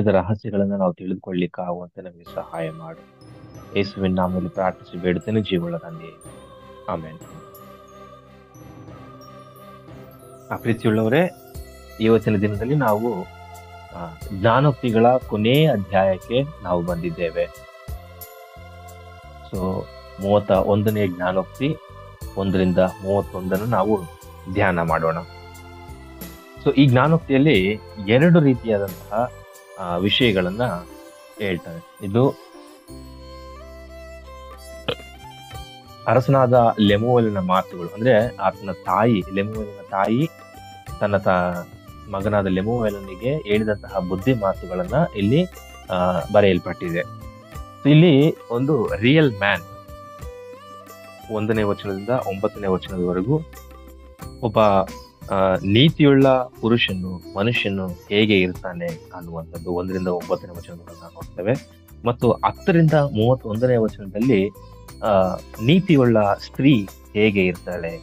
ವಾಕ್ಯದ ರಹಸ್ಯಗಳನ್ನ ನಾವು ತಿಳಿದುಕೊಳ್ಳಿಕ್ಕಾಗುವಂತೆ ನಮಗೆ ಸಹಾಯ ಮಾಡು. ಯೇಸುವಿನ ನಾಮದಲ್ಲಿ ಪ್ರಾರ್ಥಿಸಿ ಬೇಡುತ್ತೇನೆ, ಜೀವಗಳ ತಂದೆಯೇ, ಆಮೇನ್. ಪ್ರೀತಿಯುಳ್ಳವರೇ, ಇವತ್ತಿನ ದಿನದಲ್ಲಿ ನಾವು ಜ್ಞಾನೋಕ್ತಿಗಳ ಕೊನೆಯ ಅಧ್ಯಾಯಕ್ಕೆ ನಾವು ಬಂದಿದ್ದೇವೆ. ಸೊ 31ನೇ ಜ್ಞಾನೋಕ್ತಿ 1ರಿಂದ 31 ನಾವು ಧ್ಯಾನ ಮಾಡೋಣ. ಸೊ ಈ ಜ್ಞಾನೋಕ್ತಿಯಲ್ಲಿ 2 ರೀತಿಯಾದಂತಹ ವಿಷಯಗಳನ್ನ ಹೇಳ್ತಾರೆ. ಇದು ಅರಸನಾದ ಲೆಮುವೇಲನ ಮಾತುಗಳು, ಅಂದ್ರೆ ಆತನ ತಾಯಿ ಲೆಮುವೇಲನ ತಾಯಿ ತನ್ನ ಮಗನಾದ ಲೆಮುವೇಲನಿಗೆ ಹೇಳಿದಂತಹ ಬುದ್ಧಿ ಮಾತುಗಳನ್ನ ಇಲ್ಲಿ ಬರೆಯಲ್ಪಟ್ಟಿದೆ. ಇಲ್ಲಿ ಒಂದು ರಿಯಲ್ ಮ್ಯಾನ್ 1ನೇ ವಚನದಿಂದ 9ನೇ ವಚನದವರೆಗೂ ಒಬ್ಬ ನೀತಿಯುಳ್ಳ ಮನುಷ್ಯನು ಹೇಗೆ ಇರ್ತಾನೆ ಅನ್ನುವಂಥದ್ದು 1ರಿಂದ 9ನೇ ವಚನಗಳನ್ನ ನೋಡ್ತೇವೆ. ಮತ್ತು 10ರಿಂದ 31ನೇ ವಚನದಲ್ಲಿ ನೀತಿಯುಳ್ಳ ಸ್ತ್ರೀ ಹೇಗೆ ಇರ್ತಾಳೆ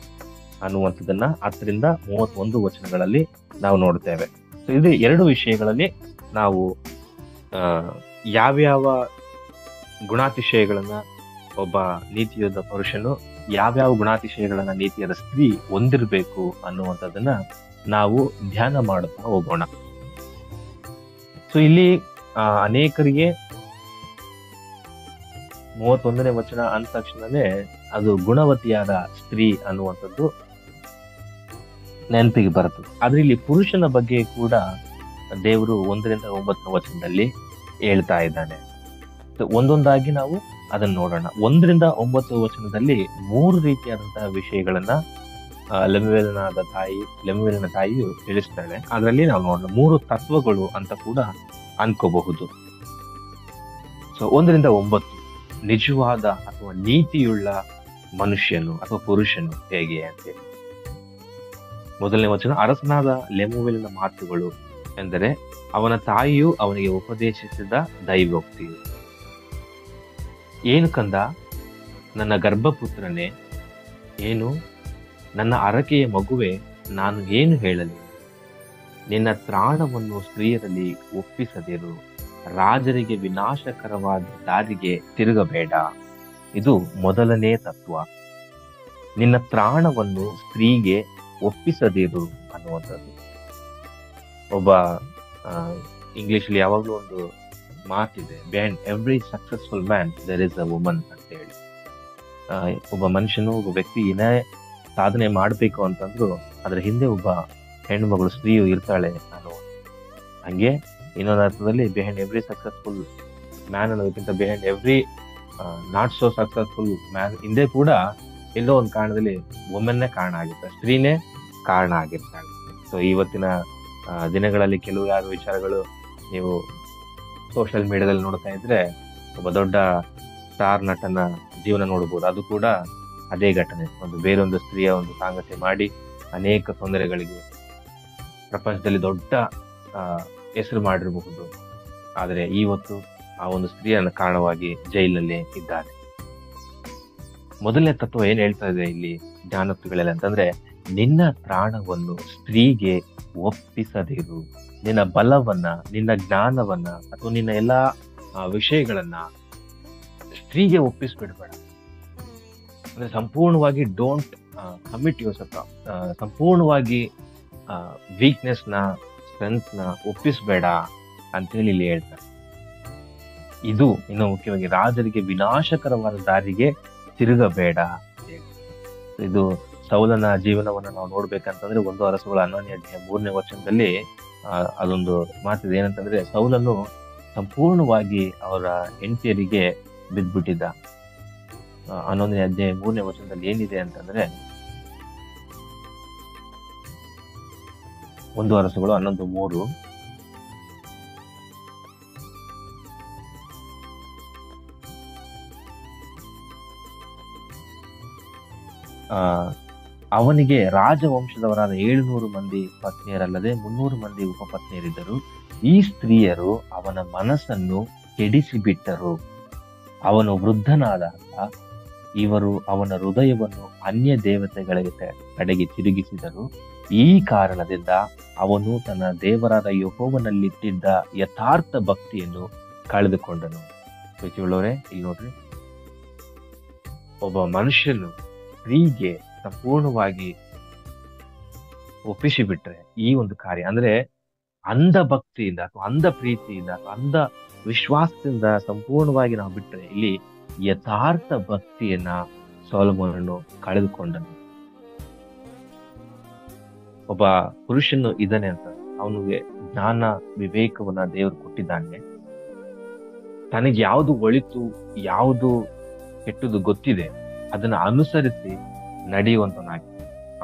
ಅನ್ನುವಂಥದ್ದನ್ನ 10ರಿಂದ 31 ವಚನಗಳಲ್ಲಿ ನಾವು ನೋಡ್ತೇವೆ. ಸೊ ಇದು 2 ವಿಷಯಗಳಲ್ಲಿ ನಾವು ಯಾವ್ಯಾವ ಗುಣಾತಿಶಯಗಳನ್ನ ಒಬ್ಬ ನೀತಿಯಾದ ಪುರುಷನು, ಯಾವ್ಯಾವ ಗುಣಾತಿಶಯಗಳನ್ನ ನೀತಿಯಾದ ಸ್ತ್ರೀ ಹೊಂದಿರಬೇಕು ಅನ್ನುವಂಥದ್ದನ್ನ ನಾವು ಧ್ಯಾನ ಮಾಡುತ್ತಾ ಹೋಗೋಣ. ಸೊ ಇಲ್ಲಿ ಅನೇಕರಿಗೆ 31ನೇ ವಚನ ಅಂದ ತಕ್ಷಣನೇ ಅದು ಗುಣವತಿಯಾದ ಸ್ತ್ರೀ ಅನ್ನುವಂಥದ್ದು ನೆನಪಿಗೆ ಬರ್ತದೆ. ಆದ್ರೆ ಇಲ್ಲಿ ಪುರುಷನ ಬಗ್ಗೆ ಕೂಡ ದೇವರು 1ರಿಂದ 9ನೇ ವಚನದಲ್ಲಿ ಹೇಳ್ತಾ ಇದ್ದಾನೆ. ಒಂದೊಂದಾಗಿ ನಾವು ಅದನ್ನ ನೋಡೋಣ. 1ರಿಂದ 9 ವಚನದಲ್ಲಿ 3 ರೀತಿಯಾದಂತಹ ವಿಷಯಗಳನ್ನ ಲೆಮುವೇಲನ ತಾಯಿಯು ತಿಳಿಸ್ತಾಳೆ. ಅದರಲ್ಲಿ ನಾವು ನೋಡೋಣ 3 ತತ್ವಗಳು ಅಂತ ಕೂಡ ಅನ್ಕೋಬಹುದು. ಸೊ 1ರಿಂದ 9 ನಿಜವಾದ ಅಥವಾ ನೀತಿಯುಳ್ಳ ಮನುಷ್ಯನು ಅಥವಾ ಪುರುಷನು ಹೇಗೆ ಅಂತೇಳಿ. 1ನೇ ವಚನ, ಅರಸನಾದ ಲೆಮುವೇಲನ ಮಾತುಗಳು ಎಂದರೆ ಅವನ ತಾಯಿಯು ಅವನಿಗೆ ಉಪದೇಶಿಸಿದ ದೈವೋಕ್ತಿಯು. ಏನು ಕಂದ, ನನ್ನ ಗರ್ಭಪುತ್ರನೇ, ಏನು ನನ್ನ ಅರಕೆಯ ಮಗುವೆ, ನಾನು ಏನು ಹೇಳಲಿ? ನಿನ್ನ ತ್ರಾಣವನ್ನು ಸ್ತ್ರೀಯರಲ್ಲಿ ಒಪ್ಪಿಸದಿರು, ರಾಜರಿಗೆ ವಿನಾಶಕರವಾದ ದಾರಿಗೆ ತಿರುಗಬೇಡ. ಇದು 1ನೇ ತತ್ವ. ನಿನ್ನ ತ್ರಾಣವನ್ನು ಸ್ತ್ರೀಗೆ ಒಪ್ಪಿಸದಿರು ಅನ್ನುವಂಥದ್ದು. ಒಬ್ಬ ಇಂಗ್ಲಿಷಲ್ಲಿ ಯಾವಾಗ್ಲೂ ಒಂದು ಮಾತಿದೆ, behind every successful man there is a woman ಅಂತ ಹೇಳಿ. ಒಬ್ಬ ಮನುಷ್ಯನು, ಒಬ್ಬ ವ್ಯಕ್ತಿ ಏನೇ ಸಾಧನೆ ಮಾಡ್ಬೇಕು ಅಂತಂದ್ರು ಅದ್ರ ಹಿಂದೆ ಒಬ್ಬ ಹೆಣ್ಣುಮಗಳು, ಸ್ತ್ರೀಯು ಇರ್ತಾಳೆ ಅನ್ನೋ. ಹಂಗೆ ಇನ್ನೊಂದು ಅರ್ಥದಲ್ಲಿ ಬಿಹೈಂಡ್ ಎವ್ರಿ ಸಕ್ಸಸ್ಫುಲ್ ಮ್ಯಾನ್ ಅನ್ನೋದಕ್ಕಿಂತ behind every not so successful man ಹಿಂದೆ ಕೂಡ ಎಲ್ಲೋ ಒಂದು ಕಾರಣದಲ್ಲಿ ವುಮೆನ್ನೇ ಕಾರಣ ಆಗಿರ್ತಾಳೆ, ಸ್ತ್ರೀನೇ ಕಾರಣ ಆಗಿರ್ತಾಳೆ. ಸೊ ಇವತ್ತಿನ ದಿನಗಳಲ್ಲಿ ಕೆಲವು ವಿಚಾರಗಳು ನೀವು ಸೋಷಿಯಲ್ ಮೀಡಿಯಾದಲ್ಲಿ ನೋಡ್ತಾ ಇದ್ರೆ ಒಬ್ಬ ದೊಡ್ಡ ಸ್ಟಾರ್ ನಟನ ಜೀವನ ನೋಡ್ಬೋದು. ಅದು ಕೂಡ ಅದೇ ಘಟನೆ, ಬೇರೊಂದು ಸ್ತ್ರೀಯ ಒಂದು ಸಾಂಗತ್ಯ ಮಾಡಿ ಅನೇಕ ತೊಂದರೆಗಳಿಗೆ ಪ್ರಪಂಚದಲ್ಲಿ ದೊಡ್ಡ ಹೆಸರು ಮಾಡಿರಬಹುದು. ಆದರೆ ಇವತ್ತು ಆ ಒಂದು ಸ್ತ್ರೀಯನ್ನ ಕಾರಣವಾಗಿ ಜೈಲಲ್ಲಿ ಇದ್ದಾನೆ. 1ನೇ ತತ್ವ ಏನ್ ಹೇಳ್ತಾ ಇದೆ ಇಲ್ಲಿ ಜ್ಞಾನೋಕ್ತಿಗಳಲ್ಲಿ ಅಂತಂದ್ರೆ, ನಿನ್ನ ಪ್ರಾಣವನ್ನು ಸ್ತ್ರೀಗೆ ಒಪ್ಪಿಸದಿರು. ನಿನ್ನ ಬಲವನ್ನ, ನಿನ್ನ ಜ್ಞಾನವನ್ನ ಅಥವಾ ನಿನ್ನ ಎಲ್ಲಾ ವಿಷಯಗಳನ್ನ ಸ್ತ್ರೀಗೆ ಒಪ್ಪಿಸ್ಬಿಡ್ಬೇಡ. ಅಂದ್ರೆ ಸಂಪೂರ್ಣವಾಗಿ ಡೋಂಟ್ ಕಮಿಟ್ ಯುವರ್ಸೆಲ್ಫ್, ಸಂಪೂರ್ಣವಾಗಿ ವೀಕ್ನೆಸ್ ನ, ಸ್ಟ್ರೆಂತ್ ನ ಒಪ್ಪಿಸ್ಬೇಡ ಅಂತೇಳಿ ಇಲ್ಲಿ ಹೇಳ್ತಾರೆ. ಇದು ಇನ್ನು ಮುಖ್ಯವಾಗಿ ರಾಜರಿಗೆ ವಿನಾಶಕರವಾದ ದಾರಿಗೆ ತಿರುಗಬೇಡ. ಇದು ಸೌಲನ ಜೀವನವನ್ನು ನಾವು ನೋಡ್ಬೇಕಂತಂದ್ರೆ 1 ಅರಸುಗಳ 11ನೇ ಅಧ್ಯಾಯ 3ನೇ ವಚನದಲ್ಲಿ ಅದೊಂದು ಮಾತಿದೆ. ಏನಂತಂದ್ರೆ, ಸೌಲನು ಸಂಪೂರ್ಣವಾಗಿ ಅವರ ಹೆಂಡತಿಯರಿಗೆ ಬಿದ್ದ್ಬಿಟ್ಟಿದ್ದ. 11ನೇ ಅಧ್ಯಾಯ 3ನೇ ವಚನದಲ್ಲಿ ಏನಿದೆ ಅಂತಂದ್ರೆ, 1 ಅರಸುಗಳು 11:3, ಅವನಿಗೆ ರಾಜವಂಶದವರಾದ 700 ಮಂದಿ ಪತ್ನಿಯರಲ್ಲದೆ 300 ಮಂದಿ ಉಪಪತ್ನಿಯರಿದ್ದರು. ಈ ಸ್ತ್ರೀಯರು ಅವನ ಮನಸ್ಸನ್ನು ಕೆಡಿಸಿಬಿಟ್ಟರು. ಅವನು ವೃದ್ಧನಾದಾಗ ಇವರು ಅವನ ಹೃದಯವನ್ನು ಅನ್ಯ ದೇವತೆಗಳಿಗೆ ಕಡೆಗೆ ತಿರುಗಿಸಿದರು. ಈ ಕಾರಣದಿಂದ ಅವನು ತನ್ನ ದೇವರಾದ ಯೆಹೋವನಲ್ಲಿಟ್ಟಿದ್ದ ಯಥಾರ್ಥ ಭಕ್ತಿಯನ್ನು ಕಳೆದುಕೊಂಡನು. ಪ್ರೀತಿಯುಳ್ಳವರೇ, ಇಲ್ಲಿ ನೋಡ್ರಿ, ಒಬ್ಬ ಮನುಷ್ಯನು ಸ್ತ್ರೀಗೆ ಸಂಪೂರ್ಣವಾಗಿ ಒಪ್ಪಿಸಿ ಬಿಟ್ರೆ ಈ ಒಂದು ಕಾರ್ಯ ಅಂದ್ರೆ ಅಂಧ ಭಕ್ತಿಯಿಂದ ಅಥವಾ ಅಂಧ ಪ್ರೀತಿಯಿಂದ ಅಥವಾ ಅಂಧ ವಿಶ್ವಾಸದಿಂದ ಸಂಪೂರ್ಣವಾಗಿ ನಾವು ಬಿಟ್ರೆ ಇಲ್ಲಿ ಯಥಾರ್ಥ ಭಕ್ತಿಯನ್ನ ಸೊಲೊಮೋನನು ಕಳೆದುಕೊಂಡನು. ಒಬ್ಬ ಪುರುಷನು ಇದ್ದಾನೆ ಅಂತ ಅವನಿಗೆ ಜ್ಞಾನ ವಿವೇಕವನ್ನ ದೇವರು ಕೊಟ್ಟಿದ್ದಾನೆ. ತನಗೆ ಯಾವುದು ಒಳಿತು ಯಾವುದು ಕೆಟ್ಟದ್ದು ಗೊತ್ತಿದೆ, ಅದನ್ನ ಅನುಸರಿಸಿ ನಡೆಯುವಂತನಾಗಿ.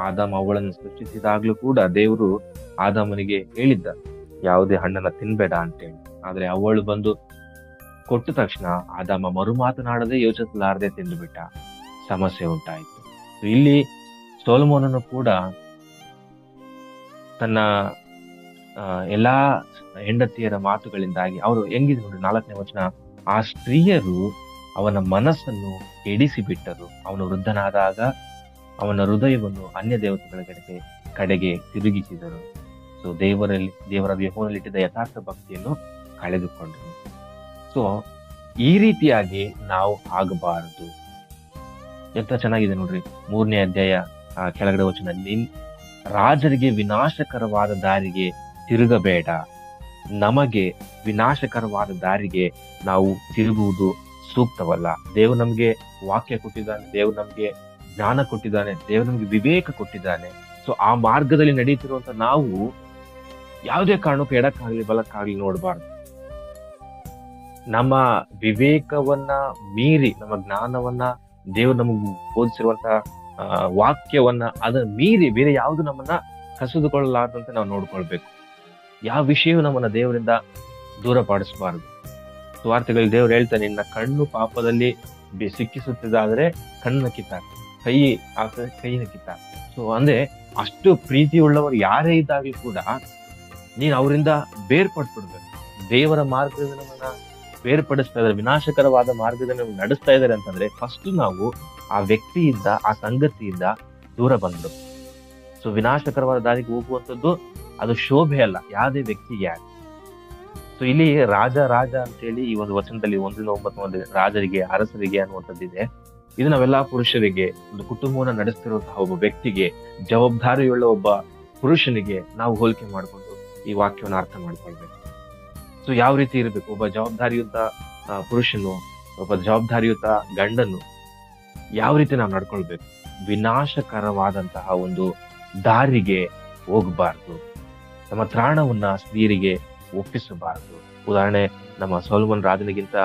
ಆದಾಮ ಅವಳನ್ನು ಸೃಷ್ಟಿಸಿದಾಗ್ಲೂ ಕೂಡ ದೇವರು ಆದಾಮನಿಗೆ ಹೇಳಿದ್ದ ಯಾವುದೇ ಹಣ್ಣನ್ನ ತಿನ್ಬೇಡ ಅಂತೇಳಿ. ಆದ್ರೆ ಅವಳು ಬಂದು ಕೊಟ್ಟ ತಕ್ಷಣ ಆದಾಮ ಮರು ಮಾತನಾಡದೆ ಯೋಚಿಸಲಾರದೆ ತಿಂದುಬಿಟ್ಟ. ಸಮಸ್ಯೆ ಉಂಟಾಯಿತು. ಇಲ್ಲಿ ಸೊಲೊಮೋನನು ಕೂಡ ತನ್ನ ಎಲ್ಲಾ ಹೆಂಡತಿಯರ ಮಾತುಗಳಿಂದಾಗಿ ಅವರು ಹೆಂಗಿದೆ ನೋಡಿ, 4ನೇ ವಚನ, ಆ ಸ್ತ್ರೀಯರು ಅವನ ಮನಸ್ಸನ್ನು ಕೆಡಿಸಿ ಬಿಟ್ಟರು. ಅವನು ವೃದ್ಧನಾದಾಗ ಅವನ ಹೃದಯವನ್ನು ಅನ್ಯ ದೇವತೆಗಳ ಕಡೆಗೆ ತಿರುಗಿಸಿದರು. ಸೊ ದೇವರ ಯೆಹೋವನಲ್ಲಿಟ್ಟಿದ್ದ ಯಥಾರ್ಥ ಭಕ್ತಿಯನ್ನು ಕಳೆದುಕೊಂಡರು. ಸೊ ಈ ರೀತಿಯಾಗಿ ನಾವು ಆಗಬಾರದು. ಎಂತ ಚೆನ್ನಾಗಿದೆ ನೋಡ್ರಿ, 3ನೇ ಅಧ್ಯಾಯ ಕೆಳಗಡೆ ವಚನ, ರಾಜರಿಗೆ ವಿನಾಶಕರವಾದ ದಾರಿಗೆ ತಿರುಗಬೇಡ. ನಮಗೆ ವಿನಾಶಕರವಾದ ದಾರಿಗೆ ನಾವು ತಿರುಗುವುದು ಸೂಕ್ತವಲ್ಲ. ದೇವರು ನಮ್ಗೆ ವಾಕ್ಯ ಕೊಟ್ಟಿದ್ದಾನೆ, ದೇವರು ನಮ್ಗೆ ಜ್ಞಾನ ಕೊಟ್ಟಿದ್ದಾನೆ, ದೇವರು ನಮ್ಗೆ ವಿವೇಕ ಕೊಟ್ಟಿದ್ದಾನೆ. ಸೊ ಆ ಮಾರ್ಗದಲ್ಲಿ ನಡೀತಿರುವಂತ ನಾವು ಯಾವುದೇ ಕಾರಣಕ್ಕೂ ಎಡಕ್ಕಾಗ್ಲಿ ಬಲಕ್ಕಾಗ್ಲಿ ನೋಡಬಾರ್ದು. ನಮ್ಮ ವಿವೇಕವನ್ನ ಮೀರಿ, ನಮ್ಮ ಜ್ಞಾನವನ್ನ ದೇವರು ನಮಗೆ ಬೋಧಿಸಿರುವಂತ ವಾಕ್ಯವನ್ನ ಅದನ್ನ ಮೀರಿ ಬೇರೆ ಯಾವುದು ನಮ್ಮನ್ನ ಕಸಿದುಕೊಳ್ಳಲಾರದಂತೆ ನಾವು ನೋಡ್ಕೊಳ್ಬೇಕು. ಯಾವ ವಿಷಯವೂ ನಮ್ಮನ್ನ ದೇವರಿಂದ ದೂರಪಡಿಸಬಾರದು. ಸುವಾರ್ತೆಗಳಲ್ಲಿ ದೇವರು ಹೇಳ್ತಾನೆ, ನಿನ್ನ ಕಣ್ಣು ಪಾಪದಲ್ಲಿ ಸಿಕ್ಕಿಸುತ್ತಿದ್ದಾದ್ರೆ ಕಣ್ಣನ್ನ ಕಿತ್ತಾಕ, ಕೈನ ಕಿತ್ತಾಕ. ಸೊ ಅಂದ್ರೆ ಅಷ್ಟು ಪ್ರೀತಿಯುಳ್ಳವರು ಯಾರೇ ಇದ್ದಾಗಲೂ ಕೂಡ ನೀನು ಅವರಿಂದ ಬೇರ್ಪಟ್ಬಿಡ್ಬೇಕು. ದೇವರ ಮಾರ್ಗದಿಂದ ನಮ್ಮನ್ನ ಬೇರ್ಪಡಿಸ್ತಾ ಇದ್ದಾರೆ, ವಿನಾಶಕರವಾದ ಮಾರ್ಗದಲ್ಲಿ ನಮ್ಗೆ ನಡೆಸ್ತಾ ಇದ್ದಾರೆ ಅಂತಂದ್ರೆ ಫಸ್ಟ್ ನಾವು ಆ ವ್ಯಕ್ತಿಯಿಂದ, ಆ ಸಂಗತಿಯಿಂದ ದೂರ ಬಂದ್ರು. ಸೊ ವಿನಾಶಕರವಾದ ದಾರಿಗೆ ಹೋಗುವಂಥದ್ದು ಅದು ಶೋಭೆ ಅಲ್ಲ ಯಾವುದೇ ವ್ಯಕ್ತಿಗೆ. ಸೊ ಇಲ್ಲಿ ರಾಜ ಅಂತೇಳಿ ಈ ಒಂದು ವಚನದಲ್ಲಿ 1-9 ರಾಜರಿಗೆ, ಅರಸರಿಗೆ ಅನ್ನುವಂಥದ್ದಿದೆ. ಇದು ನಾವೆಲ್ಲಾ ಪುರುಷರಿಗೆ, ಒಂದು ಕುಟುಂಬವನ್ನ ನಡೆಸ್ತಿರುವಂತಹ ಒಬ್ಬ ವ್ಯಕ್ತಿಗೆ, ಜವಾಬ್ದಾರಿಯುಳ್ಳ ಒಬ್ಬ ಪುರುಷನಿಗೆ ನಾವು ಹೋಲಿಕೆ ಮಾಡಿಕೊಂಡು ಈ ವಾಕ್ಯವನ್ನು ಅರ್ಥ ಮಾಡ್ಕೊಳ್ಬೇಕು. ಸೊ ಯಾವ ರೀತಿ ಇರಬೇಕು ಒಬ್ಬ ಜವಾಬ್ದಾರಿಯುತ ಪುರುಷನು, ಒಬ್ಬ ಜವಾಬ್ದಾರಿಯುತ ಗಂಡನು ಯಾವ ರೀತಿ ನಾವು ನಡ್ಕೊಳ್ಬೇಕು. ವಿನಾಶಕರವಾದಂತಹ ಒಂದು ದಾರಿಗೆ ಹೋಗಬಾರ್ದು. ನಮ್ಮ ತ್ರಾಣವನ್ನ ಸ್ತ್ರೀಯರಿಗೆ ಒಪ್ಪಿಸಬಾರದು. ಉದಾಹರಣೆ, ನಮ್ಮ ಸೊಲೊಮೋನ್ ರಾಜನಿಗಿಂತ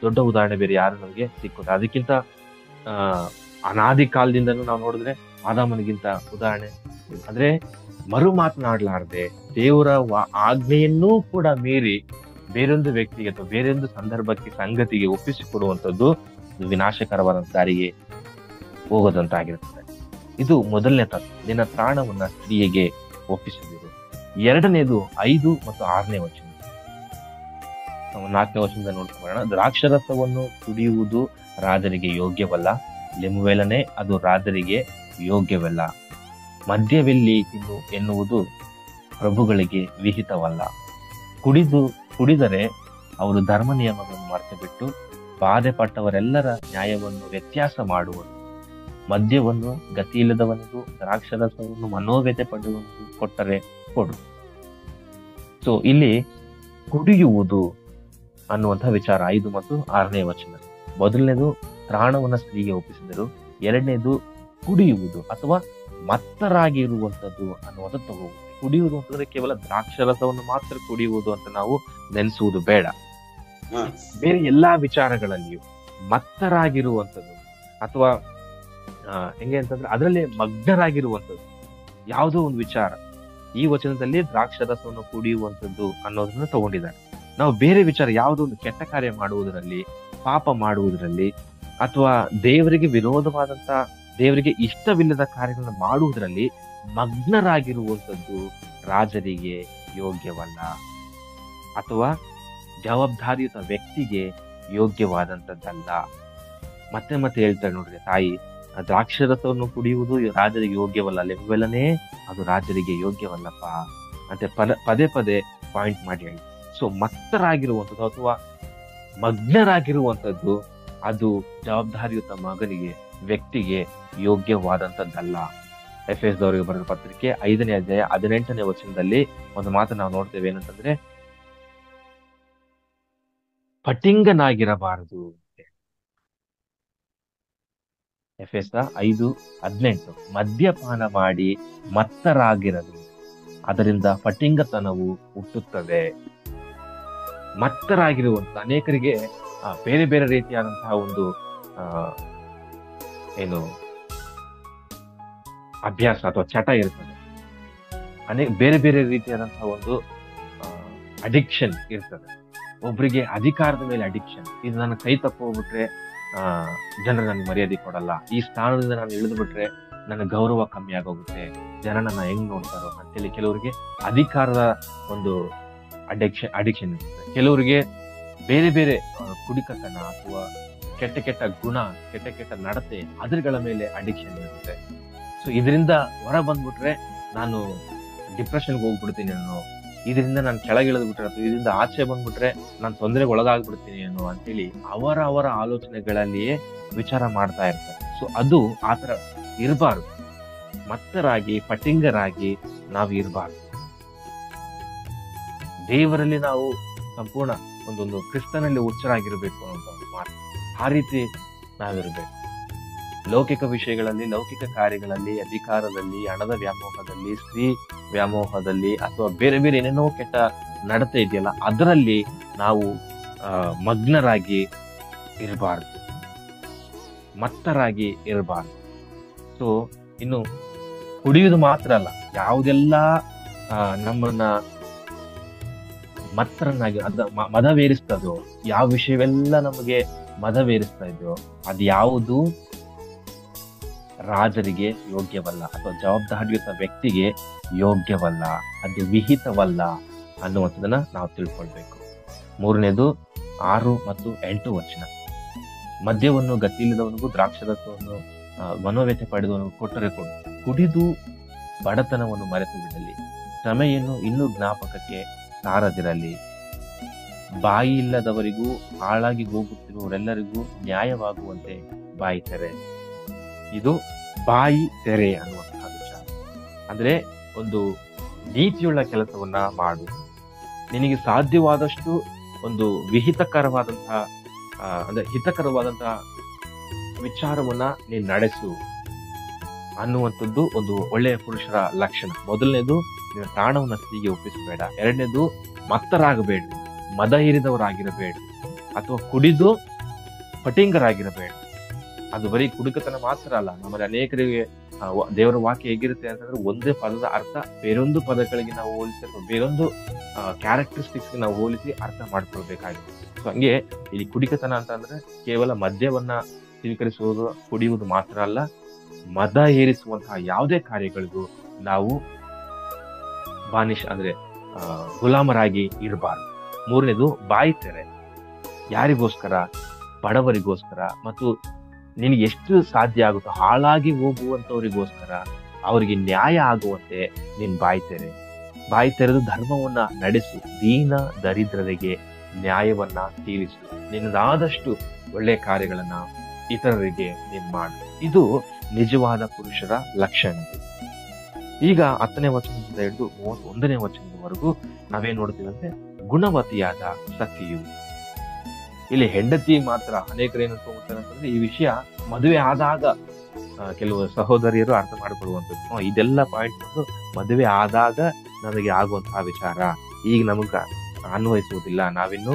ದೊಡ್ಡ ಉದಾಹರಣೆ ಬೇರೆ ಯಾರು ನಮಗೆ ಸಿಕ್ಕೋದು. ಅದಕ್ಕಿಂತ ಅನಾದಿ ಕಾಲದಿಂದನೂ ನಾವು ನೋಡಿದ್ರೆ ಆದಾಮನಿಗಿಂತ ಉದಾಹರಣೆ ಅಂದ್ರೆ ಮರು ಮಾತನಾಡಲಾರದೆ ದೇವರ ಆಜ್ಞೆಯನ್ನೂ ಕೂಡ ಮೀರಿ ಬೇರೊಂದು ವ್ಯಕ್ತಿಗೆ ಅಥವಾ ಬೇರೊಂದು ಸಂದರ್ಭಕ್ಕೆ, ಸಂಗತಿಗೆ ಒಪ್ಪಿಸಿಕೊಡುವಂಥದ್ದು ವಿನಾಶಕರವಾದ ದಾರಿಗೆ ಹೋಗೋದಂತಾಗಿರುತ್ತದೆ. ಇದು ಮೊದಲನೇ ತತ್ವ, ನಿನ್ನ ಪ್ರಾಣವನ್ನ ಸ್ತ್ರೀಯಗೆ ಒಪ್ಪಿಸಬೇಕು. ಎರಡನೇದು 5 ಮತ್ತು 6ನೇ ವಚನ. 4ನೇ ವಚನದಿಂದ ನೋಡ್ಕೊಳ್ಳೋಣ. ದ್ರಾಕ್ಷರಸವನ್ನು ಕುಡಿಯುವುದು ರಾಜರಿಗೆ ಯೋಗ್ಯವಲ್ಲ, ಲೆಂಬುವೆಲನೆ ಅದು ರಾಜರಿಗೆ ಯೋಗ್ಯವಲ್ಲ. ಮದ್ಯವೆಲ್ಲಿ ತಿನ್ನು ಎನ್ನುವುದು ಪ್ರಭುಗಳಿಗೆ ವಿಹಿತವಲ್ಲ. ಕುಡಿದರೆ ಅವರು ಧರ್ಮ ನಿಯಮಗಳನ್ನು ಮರೆತು ಬಿಟ್ಟು ಬಾಧೆ ಪಟ್ಟವರೆಲ್ಲರ ನ್ಯಾಯವನ್ನು ವ್ಯತ್ಯಾಸ ಮಾಡುವರು. ಮದ್ಯವನ್ನು ಗತಿಯಿಲ್ಲದವನಿಗೂ ದ್ರಾಕ್ಷರಸವನ್ನು ಮನೋವ್ಯತೆ ಪಡುವವನಿಗೂ ಕೊಟ್ಟರೆ ಕೊಡು. ಸೊ ಇಲ್ಲಿ ಕುಡಿಯುವುದು ಅನ್ನುವಂತಹ ವಿಚಾರ 5 ಮತ್ತು 6ನೇ ವಚನ. ಮೊದಲನೇದು ಪ್ರಾಣವನ್ನ ಸ್ತ್ರೀಗೆ ಒಪ್ಪಿಸಿದರು, ಎರಡನೇದು ಕುಡಿಯುವುದು ಅಥವಾ ಮತ್ತರಾಗಿರುವಂಥದ್ದು ಅನ್ನುವಂಥದ್ದು ತಗೋಬಹುದು. ಕುಡಿಯುವುದು ಅಂತಂದ್ರೆ ಕೇವಲ ದ್ರಾಕ್ಷರಸವನ್ನು ಮಾತ್ರ ಕುಡಿಯುವುದು ಅಂತ ನಾವು ನೆನೆಸುವುದು ಬೇಡ. ಬೇರೆ ಎಲ್ಲಾ ವಿಚಾರಗಳಲ್ಲಿಯೂ ಮತ್ತರಾಗಿರುವಂಥದ್ದು ಅಥವಾ ಹೆಂಗೆ ಅಂತಂದ್ರೆ ಅದರಲ್ಲಿ ಮಗ್ನರಾಗಿರುವಂಥದ್ದು ಯಾವುದೋ ಒಂದು ವಿಚಾರ. ಈ ವಚನದಲ್ಲಿ ದ್ರಾಕ್ಷರಸವನ್ನು ಕುಡಿಯುವಂಥದ್ದು ಅನ್ನೋದನ್ನ ತಗೊಂಡಿದ್ದಾರೆ. ನಾವು ಬೇರೆ ವಿಚಾರ ಯಾವುದೋ ಒಂದು ಕೆಟ್ಟ ಕಾರ್ಯ ಮಾಡುವುದರಲ್ಲಿ, ಪಾಪ ಮಾಡುವುದರಲ್ಲಿ ಅಥವಾ ದೇವರಿಗೆ ವಿರೋಧವಾದಂತ, ದೇವರಿಗೆ ಇಷ್ಟವಿಲ್ಲದ ಕಾರ್ಯಗಳನ್ನ ಮಾಡುವುದರಲ್ಲಿ ಮಗ್ನರಾಗಿರುವಂಥದ್ದು ರಾಜರಿಗೆ ಯೋಗ್ಯವಲ್ಲ ಅಥವಾ ಜವಾಬ್ದಾರಿಯುತ ವ್ಯಕ್ತಿಗೆ ಯೋಗ್ಯವಾದಂಥದ್ದಲ್ಲ. ಮತ್ತೆ ಮತ್ತೆ ಹೇಳ್ತಾರೆ ನೋಡ್ರಿ ತಾಯಿ, ಆ ದ್ರಾಕ್ಷರಸವನ್ನು ಕುಡಿಯುವುದು ರಾಜರಿಗೆ ಯೋಗ್ಯವಲ್ಲ, ಲೆವ್ವೆಲ್ಲನೇ ಅದು ರಾಜರಿಗೆ ಯೋಗ್ಯವಲ್ಲಪ್ಪ ಅಂತ ಪದೇ ಪದೇ ಪಾಯಿಂಟ್ ಮಾಡಿ ಹೇಳಿ. ಸೊ ಮತ್ತರಾಗಿರುವಂಥದ್ದು ಅಥವಾ ಮಗ್ನರಾಗಿರುವಂಥದ್ದು ಅದು ಜವಾಬ್ದಾರಿಯುತ ಮಗನಿಗೆ, ವ್ಯಕ್ತಿಗೆ ಯೋಗ್ಯವಾದಂಥದ್ದಲ್ಲ. ಎಫೆಸದವರಿಗೆ ಬರೆದ ಪತ್ರಿಕೆ 5ನೇ ಅಧ್ಯಾಯ 18ನೇ ವಚನದಲ್ಲಿ ಒಂದು ಮಾತು ನಾವು ನೋಡ್ತೇವೆ, ಏನಂತಂದ್ರೆ ಪಟಿಂಗನಾಗಿರಬಾರದು. ಎಫೆಸ 5:18 ಮದ್ಯಪಾನ ಮಾಡಿ ಮತ್ತರಾಗಿರದು, ಅದರಿಂದ ಪಟಿಂಗತನವು ಹುಟ್ಟುತ್ತದೆ. ಮತ್ತರಾಗಿರುವಂತ ಅನೇಕರಿಗೆ ಬೇರೆ ಬೇರೆ ರೀತಿಯಾದಂತಹ ಒಂದು ಏನು ಅಭ್ಯಾಸ ಅಥವಾ ಚಟ ಇರ್ತದೆ. ಬೇರೆ ಬೇರೆ ರೀತಿಯಾದಂತಹ ಒಂದು ಅಡಿಕ್ಷನ್ ಇರ್ತದೆ. ಒಬ್ರಿಗೆ ಅಧಿಕಾರದ ಮೇಲೆ ಅಡಿಕ್ಷನ್, ಇದು ನನ್ನ ಕೈ ತಪ್ಪು ಹೋಗ್ಬಿಟ್ರೆ ಜನರು ನನಗೆ ಮರ್ಯಾದೆ ಕೊಡಲ್ಲ, ಈ ಸ್ಥಾನದಿಂದ ನಾನು ಇಳಿದು ಬಿಟ್ರೆ ನನ್ನ ಗೌರವ ಕಮ್ಮಿ ಆಗೋಗುತ್ತೆ, ಜನ ನನ್ನ ಹೆಂಗ್ ನೋಡ್ತಾರೋ ಅಂತೇಳಿ ಕೆಲವರಿಗೆ ಅಧಿಕಾರದ ಒಂದು ಅಡಿಕ್ಷನ್ ಇರ್ತದೆ. ಕೆಲವರಿಗೆ ಬೇರೆ ಬೇರೆ ಕುಡಿಕತನ ಅಥವಾ ಕೆಟ್ಟ ಕೆಟ್ಟ ಗುಣ, ಕೆಟ್ಟ ಕೆಟ್ಟ ನಡತೆ, ಅದ್ರಗಳ ಮೇಲೆ ಅಡಿಕ್ಷನ್ ಇರುತ್ತೆ. ಸೊ ಇದರಿಂದ ಹೊರ ಬಂದ್ಬಿಟ್ರೆ ನಾನು ಡಿಪ್ರೆಷನ್ಗೆ ಹೋಗ್ಬಿಡ್ತೀನಿ ಅನ್ನೋ, ಇದರಿಂದ ನಾನು ಕೆಳಗಿಳಿದು ಬಿಟ್ರೆ ಅಥವಾ ಇದರಿಂದ ಆಚೆ ಬಂದ್ಬಿಟ್ರೆ ನಾನು ತೊಂದರೆಗೆ ಒಳಗಾಗ್ಬಿಡ್ತೀನಿ ಅನ್ನೋ ಅಂತೇಳಿ ಅವರ ಆಲೋಚನೆಗಳಲ್ಲಿಯೇ ವಿಚಾರ ಮಾಡ್ತಾ ಇರ್ತಾರೆ. ಸೊ ಅದು ಆತರ ಇರಬಾರ್ದು. ಮತ್ತರಾಗಿ ಪಟಿಂಗರಾಗಿ ನಾವು ಇರಬಾರ್ದು. ದೇವರಲ್ಲಿ ನಾವು ಸಂಪೂರ್ಣ ಒಂದೊಂದು ಕ್ರಿಸ್ತನಲ್ಲಿ ಹುಚ್ಚರಾಗಿರ್ಬೇಕು ಅನ್ನೋ ಒಂದು ಮಾತು. ಆ ರೀತಿ ನಾವಿರ್ಬೇಕು. ಲೌಕಿಕ ವಿಷಯಗಳಲ್ಲಿ, ಲೌಕಿಕ ಕಾರ್ಯಗಳಲ್ಲಿ, ಅಧಿಕಾರದಲ್ಲಿ, ಹಣದ ವ್ಯಾಮೋಹದಲ್ಲಿ, ಸ್ತ್ರೀ ವ್ಯಾಮೋಹದಲ್ಲಿ ಅಥವಾ ಬೇರೆ ಬೇರೆ ಏನೇನೋ ಕೆಟ್ಟ ನಡತೆ ಇದೆಯಲ್ಲ, ಅದರಲ್ಲಿ ನಾವು ಮಗ್ನರಾಗಿ ಇರಬಾರ್ದು, ಮತ್ತರಾಗಿ ಇರಬಾರ್ದು. ಸೊ ಇನ್ನು ಕುಡಿಯುವುದು ಮಾತ್ರ ಅಲ್ಲ, ಯಾವುದೆಲ್ಲ ನಮ್ಮನ್ನ ಮತ್ತರನ್ನಾಗಿ ಮದವೇರಿಸ್ತದೋ, ಯಾವ ವಿಷಯವೆಲ್ಲ ನಮಗೆ ಮದವೇರಿಸ್ತಾ ಇದೆಯೋ ಅದು ಯಾವುದು ರಾಜರಿಗೆ ಯೋಗ್ಯವಲ್ಲ ಅಥವಾ ಜವಾಬ್ದಾರಿಯುತ ವ್ಯಕ್ತಿಗೆ ಯೋಗ್ಯವಲ್ಲ, ಅದು ವಿಹಿತವಲ್ಲ ಅನ್ನುವಂಥದ್ದನ್ನ ನಾವು ತಿಳ್ಕೊಳ್ಬೇಕು. 3ನೇದು 6 ಮತ್ತು 8 ವಚನ. ಮದ್ಯವನ್ನು ಗತಿಯಿಲ್ಲದವನಿಗೂ ದ್ರಾಕ್ಷರಸವನ್ನು ಮನೋವ್ಯಥೆ ಪಡೆದವನಿಗೂ ಕೊಟ್ಟರೆ ಕೊಡು, ಕುಡಿದು ಬಡತನವನ್ನು ಮರೆತು ಬಿಡಲಿ, ಶ್ರಮೆಯನ್ನು ಇನ್ನೂ ಜ್ಞಾಪಕಕ್ಕೆ ತಾರದಿರಲಿ. ಬಾಯಿ ಇಲ್ಲದವರಿಗೂ ಹಾಳಾಗಿ ಹೋಗುತ್ತಿರುವವರೆಲ್ಲರಿಗೂ ನ್ಯಾಯವಾಗುವಂತೆ ಬಾಯಿ ತೆರೆ. ಇದು ಬಾಯಿ ತೆರೆ ಅನ್ನುವಂತಹ ವಿಚಾರ. ಅಂದ್ರೆ ಒಂದು ನೀತಿಯುಳ್ಳ ಕೆಲಸವನ್ನ ಮಾಡು, ನಿನಗೆ ಸಾಧ್ಯವಾದಷ್ಟು ಒಂದು ವಿಹಿತಕರವಾದಂತಹ ಅಂದ್ರೆ ಹಿತಕರವಾದಂತಹ ವಿಚಾರವನ್ನ ನೀನು ನಡೆಸು ಅನ್ನುವಂಥದ್ದು ಒಂದು ಒಳ್ಳೆಯ ಪುರುಷರ ಲಕ್ಷಣ. ಮೊದಲನೇದು, ನಿನ್ನ ಪ್ರಾಣವನ್ನ ಸ್ತ್ರೀಗೆ ಒಪ್ಪಿಸಬೇಡ. 2ನೇದು, ಮತ್ತರಾಗಬೇಡ, ಮದ ಹಿರಿದವರಾಗಿರಬೇಡ ಅಥವಾ ಕುಡಿದು ಪಟಿಂಗರಾಗಿರಬೇಡ. ಅದು ಬರೀ ಕುಡುಕತನ ಮಾತ್ರ ಅಲ್ಲ. ನಮ್ಮಲ್ಲಿ ಅನೇಕರಿಗೆ ದೇವರ ವಾಕ್ಯ ಹೇಗಿರುತ್ತೆ ಅಂತಂದ್ರೆ, ಒಂದೇ ಪದದ ಅರ್ಥ ಬೇರೊಂದು ಪದಗಳಿಗೆ ನಾವು ಹೋಲಿಸಿ ಅಥವಾ ಬೇರೊಂದು ಕ್ಯಾರೆಕ್ಟರಿಸ್ಟಿಕ್ಸ್ ನಾವು ಹೋಲಿಸಿ ಅರ್ಥ ಮಾಡ್ಕೊಳ್ಬೇಕಾಗಿದೆ. ಸೊ ಹಂಗೆ ಇಲ್ಲಿ ಕುಡಿಕತನ ಅಂತಂದ್ರೆ ಕೇವಲ ಮದ್ಯವನ್ನ ಸ್ವೀಕರಿಸುವುದು, ಕುಡಿಯುವುದು ಮಾತ್ರ ಅಲ್ಲ, ಮದ ಏರಿಸುವಂತಹ ಯಾವುದೇ ಕಾರ್ಯಗಳಿಗೂ ನಾವು ಅಂದ್ರೆ ಗುಲಾಮರಾಗಿ ಇರಬಾರ್ದು. 3ನೇದು, ಬಾಯಿ ತೆರೆ. ಯಾರಿಗೋಸ್ಕರ? ಬಡವರಿಗೋಸ್ಕರ ಮತ್ತು ನಿನಗೆ ಎಷ್ಟು ಸಾಧ್ಯ ಆಗುತ್ತೋ ಹಾಳಾಗಿ ಹೋಗುವಂತವರಿಗೋಸ್ಕರ, ಅವರಿಗೆ ನ್ಯಾಯ ಆಗುವಂತೆ ನೀನ್ ಬಾಯಿ ತೆರೆ. ಬಾಯಿ ತೆರೆದು ಧರ್ಮವನ್ನ ನಡೆಸು, ದೀನ ದರಿದ್ರರಿಗೆ ನ್ಯಾಯವನ್ನ ತೀರಿಸು, ನಿನ್ನದಾದಷ್ಟು ಒಳ್ಳೆಯ ಕಾರ್ಯಗಳನ್ನ ಇತರರಿಗೆ ನೀನ್ ಮಾಡು. ಇದು ನಿಜವಾದ ಪುರುಷರ ಲಕ್ಷಣಗಳು. ಈಗ 10ನೇ ವಚನದಿಂದ ಹಿಡಿದು 31ನೇ ವಚನದವರೆಗೂ ನಾವೇನ್ ನೋಡ್ತೀವಿ ಅಂದ್ರೆ, ಗುಣವತಿಯಾದ ಸತಿಯು. ಇಲ್ಲಿ ಹೆಂಡತಿ ಮಾತ್ರ. ಅನೇಕರು ಏನು ಅನ್ಕೊಂಡ್ಬಿಡ್ತಾರೆ ಅಂತಂದ್ರೆ, ಈ ವಿಷಯ ಮದುವೆ ಆದಾಗ ಕೆಲವು ಸಹೋದರಿಯರು ಅರ್ಥ ಮಾಡಿಕೊಳ್ಳುವಂಥದ್ದು. ಇದೆಲ್ಲ ಪಾಯಿಂಟ್ ಬಂದು ಮದುವೆ ಆದಾಗ ನಮಗೆ ಆಗುವಂತಹ ವಿಚಾರ, ಈಗ ನಮಗ ಅನ್ವಯಿಸುವುದಿಲ್ಲ, ನಾವಿನ್ನೂ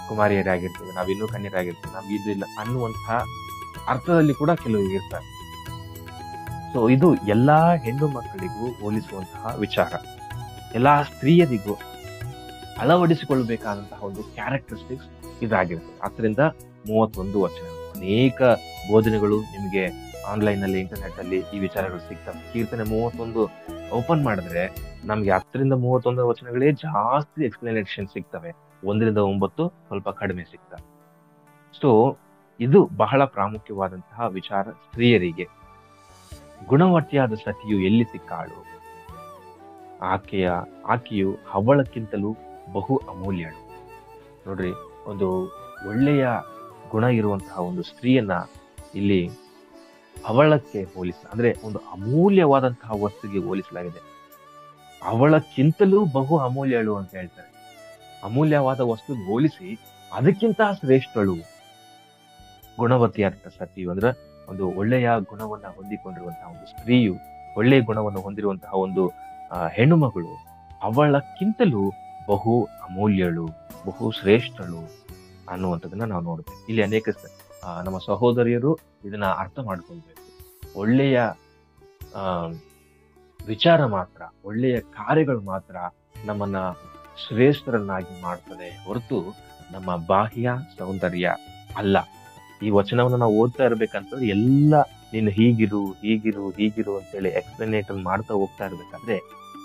ಕುಮಾರಿಯರಾಗಿರ್ತೀವಿ, ನಾವಿನ್ನೂ ಕನ್ಯರಾಗಿರ್ತೀವಿ, ನಾವು ಇದಿಲ್ಲ ಅನ್ನುವಂತಹ ಅರ್ಥದಲ್ಲಿ ಕೂಡ ಕೆಲವರು ಇರ್ತಾರೆ. ಸೊ ಇದು ಎಲ್ಲಾ ಹೆಣ್ಣು ಮಕ್ಕಳಿಗೂ ಹೋಲಿಸುವಂತಹ ವಿಚಾರ, ಎಲ್ಲಾ ಸ್ತ್ರೀಯರಿಗೂ ಅಳವಡಿಸಿಕೊಳ್ಳಬೇಕಾದಂತಹ ಒಂದು ಕ್ಯಾರೆಕ್ಟರಿಸ್ಟಿಕ್ಸ್ ಇದಾಗಿರ್ತದೆ. 10ರಿಂದ 31 ವಚನ. ಅನೇಕ ಬೋಧನೆಗಳು ನಿಮಗೆ ಆನ್ಲೈನ್ ನಲ್ಲಿ, ಇಂಟರ್ನೆಟ್ ಅಲ್ಲಿ ಈ ವಿಚಾರಗಳು ಸಿಗ್ತವೆ. ಕೀರ್ತನೆ 31 ಓಪನ್ ಮಾಡಿದ್ರೆ ನಮ್ಗೆ 10ರಿಂದ 31 ವಚನಗಳೇ ಜಾಸ್ತಿ ಎಕ್ಸ್ಪ್ಲನೇಷನ್ ಸಿಗ್ತವೆ. 1ರಿಂದ 9 ಸ್ವಲ್ಪ ಕಡಿಮೆ ಸಿಗ್ತವೆ. ಸೊ ಇದು ಬಹಳ ಪ್ರಾಮುಖ್ಯವಾದಂತಹ ವಿಚಾರ ಸ್ತ್ರೀಯರಿಗೆ. ಗುಣವತಿಯಾದ ಸತಿಯು ಎಲ್ಲಿ ಸಿಕ್ಕಾಳು? ಆಕೆಯು ಹವಳಕ್ಕಿಂತಲೂ ಬಹು ಅಮೂಲ್ಯಳು. ನೋಡ್ರಿ, ಒಂದು ಒಳ್ಳೆಯ ಗುಣ ಇರುವಂತಹ ಒಂದು ಸ್ತ್ರೀಯನ್ನ ಇಲ್ಲಿ ಹವಳಕ್ಕೆ ಅಂದ್ರೆ ಒಂದು ಅಮೂಲ್ಯವಾದಂತಹ ವಸ್ತುಗೆ ಹೋಲಿಸಲಾಗಿದೆ. ಅವಳಕ್ಕಿಂತಲೂ ಬಹು ಅಮೂಲ್ಯಳು ಅಂತ ಹೇಳ್ತಾರೆ. ಅಮೂಲ್ಯವಾದ ವಸ್ತು ಹೋಲಿಸಿ ಅದಕ್ಕಿಂತ ಶ್ರೇಷ್ಠಳು ಗುಣವತಿಯಾದ ಸತಿಯು. ಅಂದ್ರೆ ಒಂದು ಒಳ್ಳೆಯ ಗುಣವನ್ನ ಹೊಂದಿಕೊಂಡಿರುವಂತಹ ಒಂದು ಸ್ತ್ರೀಯು, ಒಳ್ಳೆಯ ಗುಣವನ್ನು ಹೊಂದಿರುವಂತಹ ಒಂದು ಹೆಣ್ಣು ಮಗಳು ಅವಳಕ್ಕಿಂತಲೂ ಬಹು ಅಮೂಲ್ಯಳು, ಬಹು ಶ್ರೇಷ್ಠಳು ಅನ್ನುವಂಥದ್ದನ್ನ ನಾವು ನೋಡ್ತೇವೆ. ಇಲ್ಲಿ ಅನೇಕ ನಮ್ಮ ಸಹೋದರಿಯರು ಇದನ್ನ ಅರ್ಥ ಮಾಡ್ಕೊಳ್ಬೇಕು. ಒಳ್ಳೆಯ ವಿಚಾರ ಮಾತ್ರ, ಒಳ್ಳೆಯ ಕಾರ್ಯಗಳು ಮಾತ್ರ ನಮ್ಮನ್ನ ಶ್ರೇಷ್ಠರನ್ನಾಗಿ ಮಾಡ್ತದೆ ಹೊರತು ನಮ್ಮ ಬಾಹ್ಯ ಸೌಂದರ್ಯ ಅಲ್ಲ. ಈ ವಚನವನ್ನು ನಾವು ಓದ್ತಾ ಇರ್ಬೇಕಂತಂದ್ರೆ ಎಲ್ಲ ನೀನು ಹೀಗಿರು ಅಂತೇಳಿ ಎಕ್ಸ್ಪ್ಲನೇಟರ್ ಮಾಡ್ತಾ ಹೋಗ್ತಾ ಇರ್ಬೇಕಾದ್ರೆ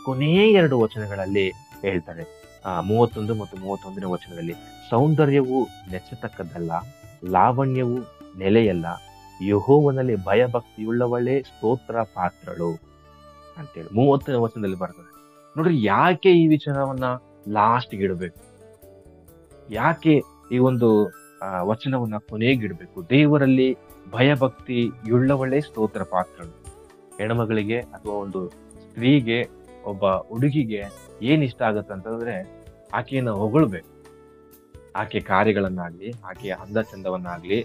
ಕೊನೆಯ 2 ವಚನಗಳಲ್ಲಿ ಹೇಳ್ತಾರೆ. 31 ಮತ್ತು 31ನೇ ವಚನದಲ್ಲಿ ಸೌಂದರ್ಯವು ನೆಚ್ಚತಕ್ಕದ್ದಲ್ಲ, ಲಾವಣ್ಯವು ನೆಲೆಯಲ್ಲ, ಯೆಹೋವನಲ್ಲಿ ಭಯಭಕ್ತಿಯುಳ್ಳವಳೇ ಸ್ತೋತ್ರ ಪಾತ್ರಳು ಅಂತೇಳಿ 30ನೇ ವಚನದಲ್ಲಿ ಬರ್ತದೆ. ನೋಡ್ರಿ, ಯಾಕೆ ಈ ವಿಚಾರವನ್ನ ಲಾಸ್ಟ್ಗೆ ಇಡಬೇಕು? ಯಾಕೆ ಈ ಒಂದು ವಚನವನ್ನ ಕೊನೆಗಿಡ್ಬೇಕು? ದೇವರಲ್ಲಿ ಭಯಭಕ್ತಿಯುಳ್ಳವಳೇ ಸ್ತೋತ್ರ ಪಾತ್ರಳು. ಹೆಣ್ಮಗಳಿಗೆ ಅಥವಾ ಒಂದು ಸ್ತ್ರೀಗೆ, ಒಬ್ಬ ಹುಡುಗಿಗೆ ಏನ್ ಇಷ್ಟ ಆಗತ್ತೆ ಅಂತಂದ್ರೆ ಆಕೆಯನ್ನ ಹೊಗಳ್ಬೇಕು. ಆಕೆ ಕಾರ್ಯಗಳನ್ನಾಗ್ಲಿ, ಆಕೆಯ ಅಂದ ಚಂದವನ್ನಾಗ್ಲಿ,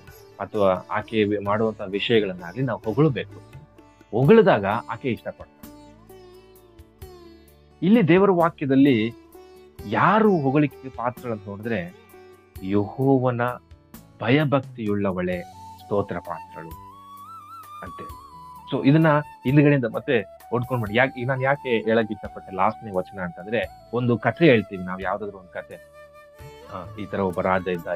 ಅಥವಾ ಆಕೆ ಮಾಡುವಂತಹ ವಿಷಯಗಳನ್ನಾಗ್ಲಿ ನಾವು ಹೊಗಳ್ಬೇಕು. ಹೊಗಳಿದಾಗ ಆಕೆ ಇಷ್ಟಪಡ್ತಾರೆ. ಇಲ್ಲಿ ದೇವರ ವಾಕ್ಯದಲ್ಲಿ ಯಾರು ಹೊಗಳಿಕೆ ಪಾತ್ರಗಳಂತ ನೋಡಿದ್ರೆ ಯೆಹೋವನ ಭಯಭಕ್ತಿಯುಳ್ಳವಳೇ ಸ್ತೋತ್ರ ಪಾತ್ರಳು ಅಂತೇಳಿ. ಸೊ ಇದನ್ನ ಹಿಂದ್ಗಡೆಯಿಂದ ಮತ್ತೆ ಓಡ್ಕೊಂಡ್ಬಿಡಿ. ನಾನು ಯಾಕೆ ಹೇಳಕ್ ಇಷ್ಟಪಟ್ಟೆ ಲಾಸ್ಟ್ನೇ ವಚನ ಅಂತಂದ್ರೆ, ಒಂದು ಕಥೆ ಹೇಳ್ತೀವಿ ನಾವು, ಯಾವ್ದಾದ್ರು ಒಂದು ಕಥೆ, ಈ ತರ ಒಬ್ಬ ರಾಜ ಇದ್ದ,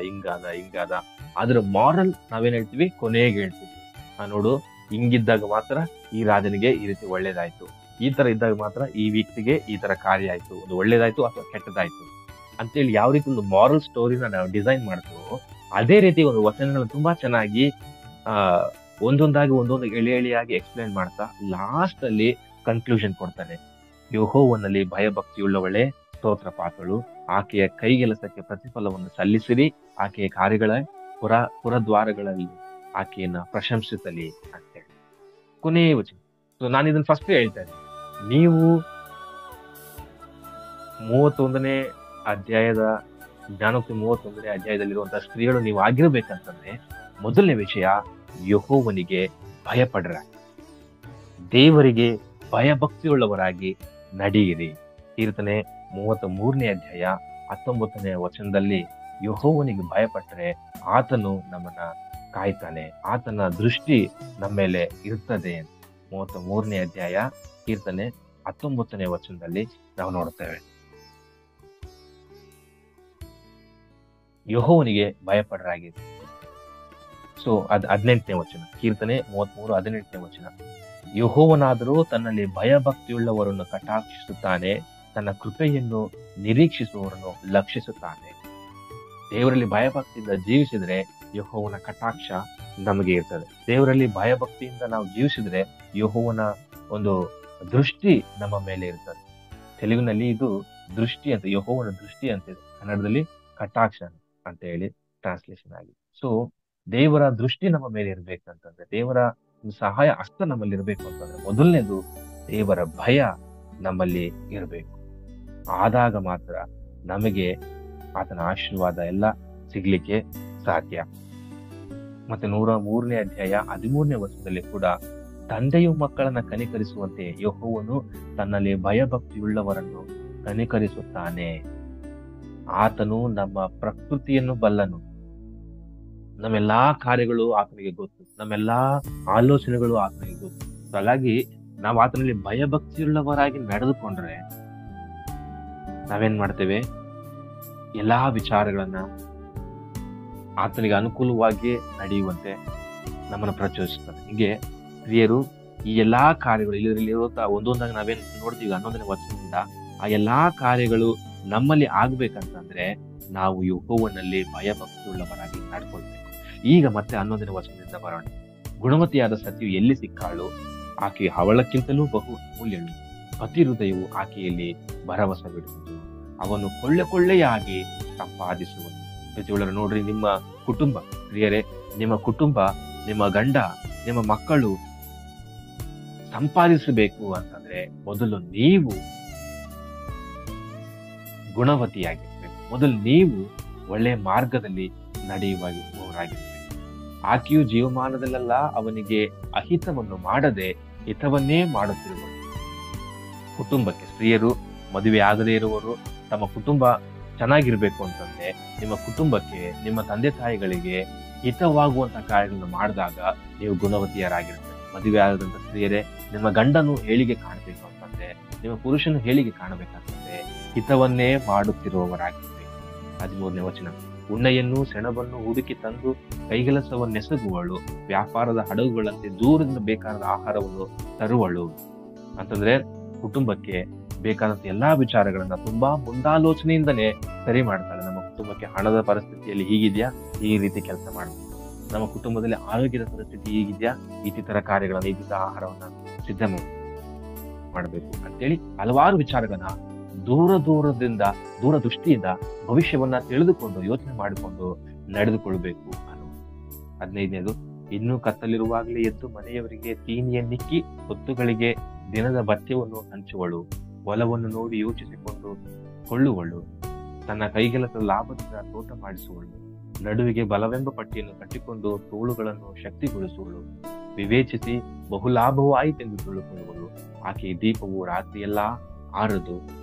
ಹಿಂಗಾದ ಅದ್ರ ಮಾರಲ್ ನಾವೇನ್ ಹೇಳ್ತೀವಿ, ಕೊನೆಗೆ ಹೇಳ್ತೀವಿ. ನೋಡು, ಹಿಂಗಿದ್ದಾಗ ಮಾತ್ರ ಈ ರಾಜನಿಗೆ ಈ ರೀತಿ ಒಳ್ಳೇದಾಯ್ತು, ಈ ತರ ಇದ್ದಾಗ ಮಾತ್ರ ಈ ವ್ಯಕ್ತಿಗೆ ಈ ತರ ಕಾರ್ಯ ಆಯ್ತು, ಒಂದು ಒಳ್ಳೇದಾಯ್ತು ಅಥವಾ ಕೆಟ್ಟದಾಯ್ತು ಅಂತೇಳಿ ಯಾವ ರೀತಿ ಒಂದು ಮಾರಲ್ ಸ್ಟೋರಿನ ನಾವು ಡಿಸೈನ್ ಮಾಡ್ತೀವೋ ಅದೇ ರೀತಿ ಒಂದು ವಚನಗಳನ್ನ ತುಂಬಾ ಚೆನ್ನಾಗಿ ಒಂದೊಂದಾಗಿ ಎಳೆಯಾಗಿ ಎಕ್ಸ್ಪ್ಲೇನ್ ಮಾಡ್ತಾ ಲಾಸ್ಟ್ ಅಲ್ಲಿ ಕನ್ಕ್ಲೂಷನ್ ಕೊಡ್ತಾನೆ. ಯೆಹೋವನಲ್ಲಿ ಭಯಭಕ್ತಿಯುಳ್ಳವಳೇ ಸ್ತೋತ್ರ ಪಾತ್ರಳು, ಆಕೆಯ ಕೈಗೆಲಸಕ್ಕೆ ಪ್ರತಿಫಲವನ್ನು ಸಲ್ಲಿಸಿರಿ, ಆಕೆಯ ಕಾರ್ಯಗಳ ಪುರದ್ವಾರಗಳಲ್ಲಿ ಆಕೆಯನ್ನ ಪ್ರಶಂಸಿಸಲಿ ಅಂತೇಳಿ ಕೊನೆಯ ವಚನ. ಸೊ ನಾನು ಇದನ್ನ ಫಸ್ಟ್ ಹೇಳ್ತಾ ಇದ್ದೀನಿ. ನೀವು 31ನೇ ಅಧ್ಯಾಯದ ಜ್ಞಾನೋಕ್ತಿ 31ನೇ ಅಧ್ಯಾಯದಲ್ಲಿರುವಂತಹ ಸ್ತ್ರೀಗಳು ನೀವು ಆಗಿರ್ಬೇಕಂತಂದ್ರೆ ಮೊದಲನೇ ವಿಷಯ, ಯೆಹೋವನಿಗೆ ಭಯಪಡ್ರ, ದೇವರಿಗೆ ಭಯಭಕ್ತಿಯುಳ್ಳವರಾಗಿ ನಡೆಯಿರಿ. ಕೀರ್ತನೆ 33ನೇ ಅಧ್ಯಾಯ 19ನೇ ವಚನದಲ್ಲಿ ಯೆಹೋವನಿಗೆ ಭಯಪಟ್ಟರೆ ಆತನು ನಮ್ಮನ್ನ ಕಾಯ್ತಾನೆ, ಆತನ ದೃಷ್ಟಿ ನಮ್ಮ ಮೇಲೆ ಇರ್ತದೆ. 33ನೇ ಅಧ್ಯಾಯ ಕೀರ್ತನೆ 19ನೇ ವಚನದಲ್ಲಿ ನಾವು ನೋಡುತ್ತೇವೆ. ಯೆಹೋವನಿಗೆ ಭಯಪಡರಾಗಿದೆ. ಸೊ 18ನೇ ವಚನ, ಕೀರ್ತನೆ 33 18ನೇ ವಚನ, ಯೆಹೋವನಾದರೂ ತನ್ನಲ್ಲಿ ಭಯಭಕ್ತಿಯುಳ್ಳವರನ್ನು ಕಟಾಕ್ಷಿಸುತ್ತಾನೆ, ತನ್ನ ಕೃಪೆಯನ್ನು ನಿರೀಕ್ಷಿಸುವವರನ್ನು ಲಕ್ಷಿಸುತ್ತಾನೆ. ದೇವರಲ್ಲಿ ಭಯಭಕ್ತಿಯಿಂದ ಜೀವಿಸಿದ್ರೆ ಯೆಹೋವನ ಕಟಾಕ್ಷ ನಮಗೆ ಇರ್ತದೆ. ದೇವರಲ್ಲಿ ಭಯಭಕ್ತಿಯಿಂದ ನಾವು ಜೀವಿಸಿದ್ರೆ ಯೆಹೋವನ ಒಂದು ದೃಷ್ಟಿ ನಮ್ಮ ಮೇಲೆ ಇರ್ತದೆ. ತೆಲುಗಿನಲ್ಲಿ ಇದು ದೃಷ್ಟಿ ಅಂತ, ಯೆಹೋವನ ದೃಷ್ಟಿ ಅಂತ ಇದೆ. ಕನ್ನಡದಲ್ಲಿ ಕಟಾಕ್ಷ ಅಂತ ಹೇಳಿ ಟ್ರಾನ್ಸ್ಲೇಷನ್ ಆಗಿದೆ. ಸೊ ದೇವರ ದೃಷ್ಟಿ ನಮ್ಮ ಮೇಲೆ ಇರ್ಬೇಕಂತಂದ್ರೆ, ದೇವರ ಸಹಾಯ ಹಸ್ತ ನಮ್ಮಲ್ಲಿ ಇರ್ಬೇಕು ಅಂತಂದ್ರೆ ಮೊದಲನೇದು ದೇವರ ಭಯ ನಮ್ಮಲ್ಲಿ ಇರಬೇಕು. ಆದಾಗ ಮಾತ್ರ ನಮಗೆ ಆತನ ಆಶೀರ್ವಾದ ಎಲ್ಲ ಸಿಗ್ಲಿಕ್ಕೆ ಸಾಧ್ಯ. ಮತ್ತೆ 103ನೇ ಅಧ್ಯಾಯ 13ನೇ ವಚನದಲ್ಲಿ ಕೂಡ ತಂದೆಯು ಮಕ್ಕಳನ್ನ ಕನಿಕರಿಸುವಂತೆ ಯೆಹೋವನು ತನ್ನಲ್ಲಿ ಭಯಭಕ್ತಿಯುಳ್ಳವರನ್ನು ಕನಿಕರಿಸುತ್ತಾನೆ. ಆತನು ನಮ್ಮ ಪ್ರಕೃತಿಯನ್ನು ಬಲ್ಲನು, ನಮ್ಮೆಲ್ಲಾ ಕಾರ್ಯಗಳು ಆತನಿಗೆ ಗೊತ್ತು, ನಮ್ಮೆಲ್ಲಾ ಆಲೋಚನೆಗಳು ಆತನಿಗೆ ಗೊತ್ತು. ಹಾಗಾಗಿ ನಾವು ಆತನಲ್ಲಿ ಭಯಭಕ್ತಿಯುಳ್ಳವರಾಗಿ ನಡೆದುಕೊಂಡ್ರೆ ನಾವೇನ್ ಮಾಡ್ತೇವೆ, ಎಲ್ಲಾ ವಿಚಾರಗಳನ್ನ ಆತನಿಗೆ ಅನುಕೂಲವಾಗಿ ನಡೆಯುವಂತೆ ನಮ್ಮನ್ನು ಪ್ರಚೋದಿಸ್ತಾರೆ. ಹೀಗೆ ಸ್ತ್ರೀಯರು ಈ ಎಲ್ಲಾ ಕಾರ್ಯಗಳು ಇಲ್ಲಿರುವಂತಹ ಒಂದೊಂದಾಗಿ ನಾವೇನ್ ನೋಡ್ತೀವಿ 11ನೇ ವಚನದಿಂದ, ಆ ಎಲ್ಲಾ ಕಾರ್ಯಗಳು ನಮ್ಮಲ್ಲಿ ಆಗ್ಬೇಕಂತಂದ್ರೆ ನಾವು ಯೆಹೋವನಲ್ಲಿ ಭಯಭಕ್ತಿಯುಳ್ಳವರಾಗಿ ನಡ್ಕೊಳ್ಬೇಕು. ಈಗ ಮತ್ತೆ 11ನೇ ವಚನದಿಂದ ಬರೋಣ. ಗುಣವತಿಯಾದ ಸತಿಯು ಎಲ್ಲಿ ಸಿಕ್ಕಾಳು, ಆಕೆ ಅವಳಕ್ಕಿಂತಲೂ ಬಹು ಅಮೂಲ್ಯಳು. ಪತಿ ಹೃದಯವು ಆಕೆಯಲ್ಲಿ ಭರವಸೆ ಬಿಡುವುದು, ಅವನು ಕೊಳ್ಳೆಯಾಗಿ ಸಂಪಾದಿಸುವನು. ಪ್ರತಿಯೊಳರು ನೋಡ್ರಿ, ನಿಮ್ಮ ಕುಟುಂಬ ಪ್ರಿಯರೇ, ನಿಮ್ಮ ಕುಟುಂಬ, ನಿಮ್ಮ ಗಂಡ, ನಿಮ್ಮ ಮಕ್ಕಳು ಸಂಪಾದಿಸಬೇಕು ಅಂತಂದ್ರೆ ಮೊದಲು ನೀವು ಗುಣವತಿಯಾಗಿರ್ಬೇಕು. ಮೊದಲು ನೀವು ಒಳ್ಳೆಯ ಮಾರ್ಗದಲ್ಲಿ ನಡೆಯುವವರಾಗಿರ್ಬೇಕು. ಆಕೆಯು ಜೀವಮಾನದಲ್ಲೆಲ್ಲ ಅವನಿಗೆ ಅಹಿತವನ್ನು ಮಾಡದೆ ಹಿತವನ್ನೇ ಮಾಡುತ್ತಿರುವರು. ಕುಟುಂಬಕ್ಕೆ, ಸ್ತ್ರೀಯರು, ಮದುವೆ ಆಗದೇ ಇರುವವರು ತಮ್ಮ ಕುಟುಂಬ ಚೆನ್ನಾಗಿರ್ಬೇಕು ಅಂತಂದ್ರೆ ನಿಮ್ಮ ಕುಟುಂಬಕ್ಕೆ, ನಿಮ್ಮ ತಂದೆ ತಾಯಿಗಳಿಗೆ ಹಿತವಾಗುವಂತ ಕಾರ್ಯಗಳನ್ನು ಮಾಡಿದಾಗ ನೀವು ಗುಣವತಿಯರಾಗಿರ್ಬೇಕು. ಮದುವೆ ಆಗದಂತ ಸ್ತ್ರೀಯರೇ, ನಿಮ್ಮ ಗಂಡನು ಹೇಳಿಗೆ ಕಾಣಬೇಕು ಅಂತಂದ್ರೆ, ನಿಮ್ಮ ಪುರುಷನು ಹೇಳಿಗೆ ಕಾಣಬೇಕಂತಂದ್ರೆ ಹಿತವನ್ನೇ ಮಾಡುತ್ತಿರುವವರಾಗಿರ್ಬೇಕು. 13ನೇ ವಚನ. ಉಣ್ಣೆಯನ್ನು ಸೆಣಬನ್ನು ಹುಡುಕಿ ತಂದು ಕೈಗೆಲಸವನ್ನೆಸಗುವಳು, ವ್ಯಾಪಾರದ ಹಡಗುಗಳಂತೆ ದೂರದಿಂದ ಬೇಕಾದ ಆಹಾರವನ್ನು ತರುವಳು. ಅಂತಂದ್ರೆ ಕುಟುಂಬಕ್ಕೆ ಬೇಕಾದಂತ ಎಲ್ಲಾ ವಿಚಾರಗಳನ್ನ ತುಂಬಾ ಮುಂದಾಲೋಚನೆಯಿಂದನೇ ಸರಿ ಮಾಡ್ತಾಳೆ. ನಮ್ಮ ಕುಟುಂಬಕ್ಕೆ ಹಣದ ಪರಿಸ್ಥಿತಿಯಲ್ಲಿ ಹೀಗಿದ್ಯಾ, ಈ ರೀತಿ ಕೆಲಸ ಮಾಡಬೇಕು. ನಮ್ಮ ಕುಟುಂಬದಲ್ಲಿ ಆರೋಗ್ಯದ ಪರಿಸ್ಥಿತಿ ಹೀಗಿದ್ಯಾ, ಈ ತರ ಕಾರ್ಯಗಳನ್ನ, ಈ ತರ ಆಹಾರವನ್ನ ಸಿದ್ಧ ಮಾಡಬೇಕು ಅಂತೇಳಿ ಹಲವಾರು ವಿಚಾರಗಳನ್ನ ದೂರದೃಷ್ಟಿಯಿಂದ ಭವಿಷ್ಯವನ್ನ ತಿಳಿದುಕೊಂಡು ಯೋಚನೆ ಮಾಡಿಕೊಂಡು ನಡೆದುಕೊಳ್ಬೇಕು ಅನ್ನೋದು. 15ನೇದು. ಇನ್ನೂ ಕತ್ತಲಿರುವಾಗಲೇ ಎದ್ದು ಮನೆಯವರಿಗೆ ತೀನಿಯನ್ನಿಕ್ಕಿ ಹೊತ್ತುಗಳಿಗೆ ದಿನದ ಭತ್ಯವನ್ನು ಹಂಚುವಳು, ಹೊಲವನ್ನು ನೋಡಿ ಯೋಚಿಸಿಕೊಂಡು ಕೊಳ್ಳುವಳು, ತನ್ನ ಕೈಗೆಲಸದ ಲಾಭದಿಂದ ತೋಟ ಮಾಡಿಸುವಳು, ನಡುವಿಗೆ ಬಲವೆಂಬ ಪಟ್ಟಿಯನ್ನು ಕಟ್ಟಿಕೊಂಡು ತೋಳುಗಳನ್ನು ಶಕ್ತಿಗೊಳಿಸುವಳು, ವಿವೇಚಿಸಿ ಬಹುಲಾಭವೂ ಆಯಿತೆಂದು ತಿಳಿದುಕೊಳ್ಳುವಳು. ಆಕೆ ದೀಪವು ರಾತ್ರಿಯೆಲ್ಲ ಆರದು,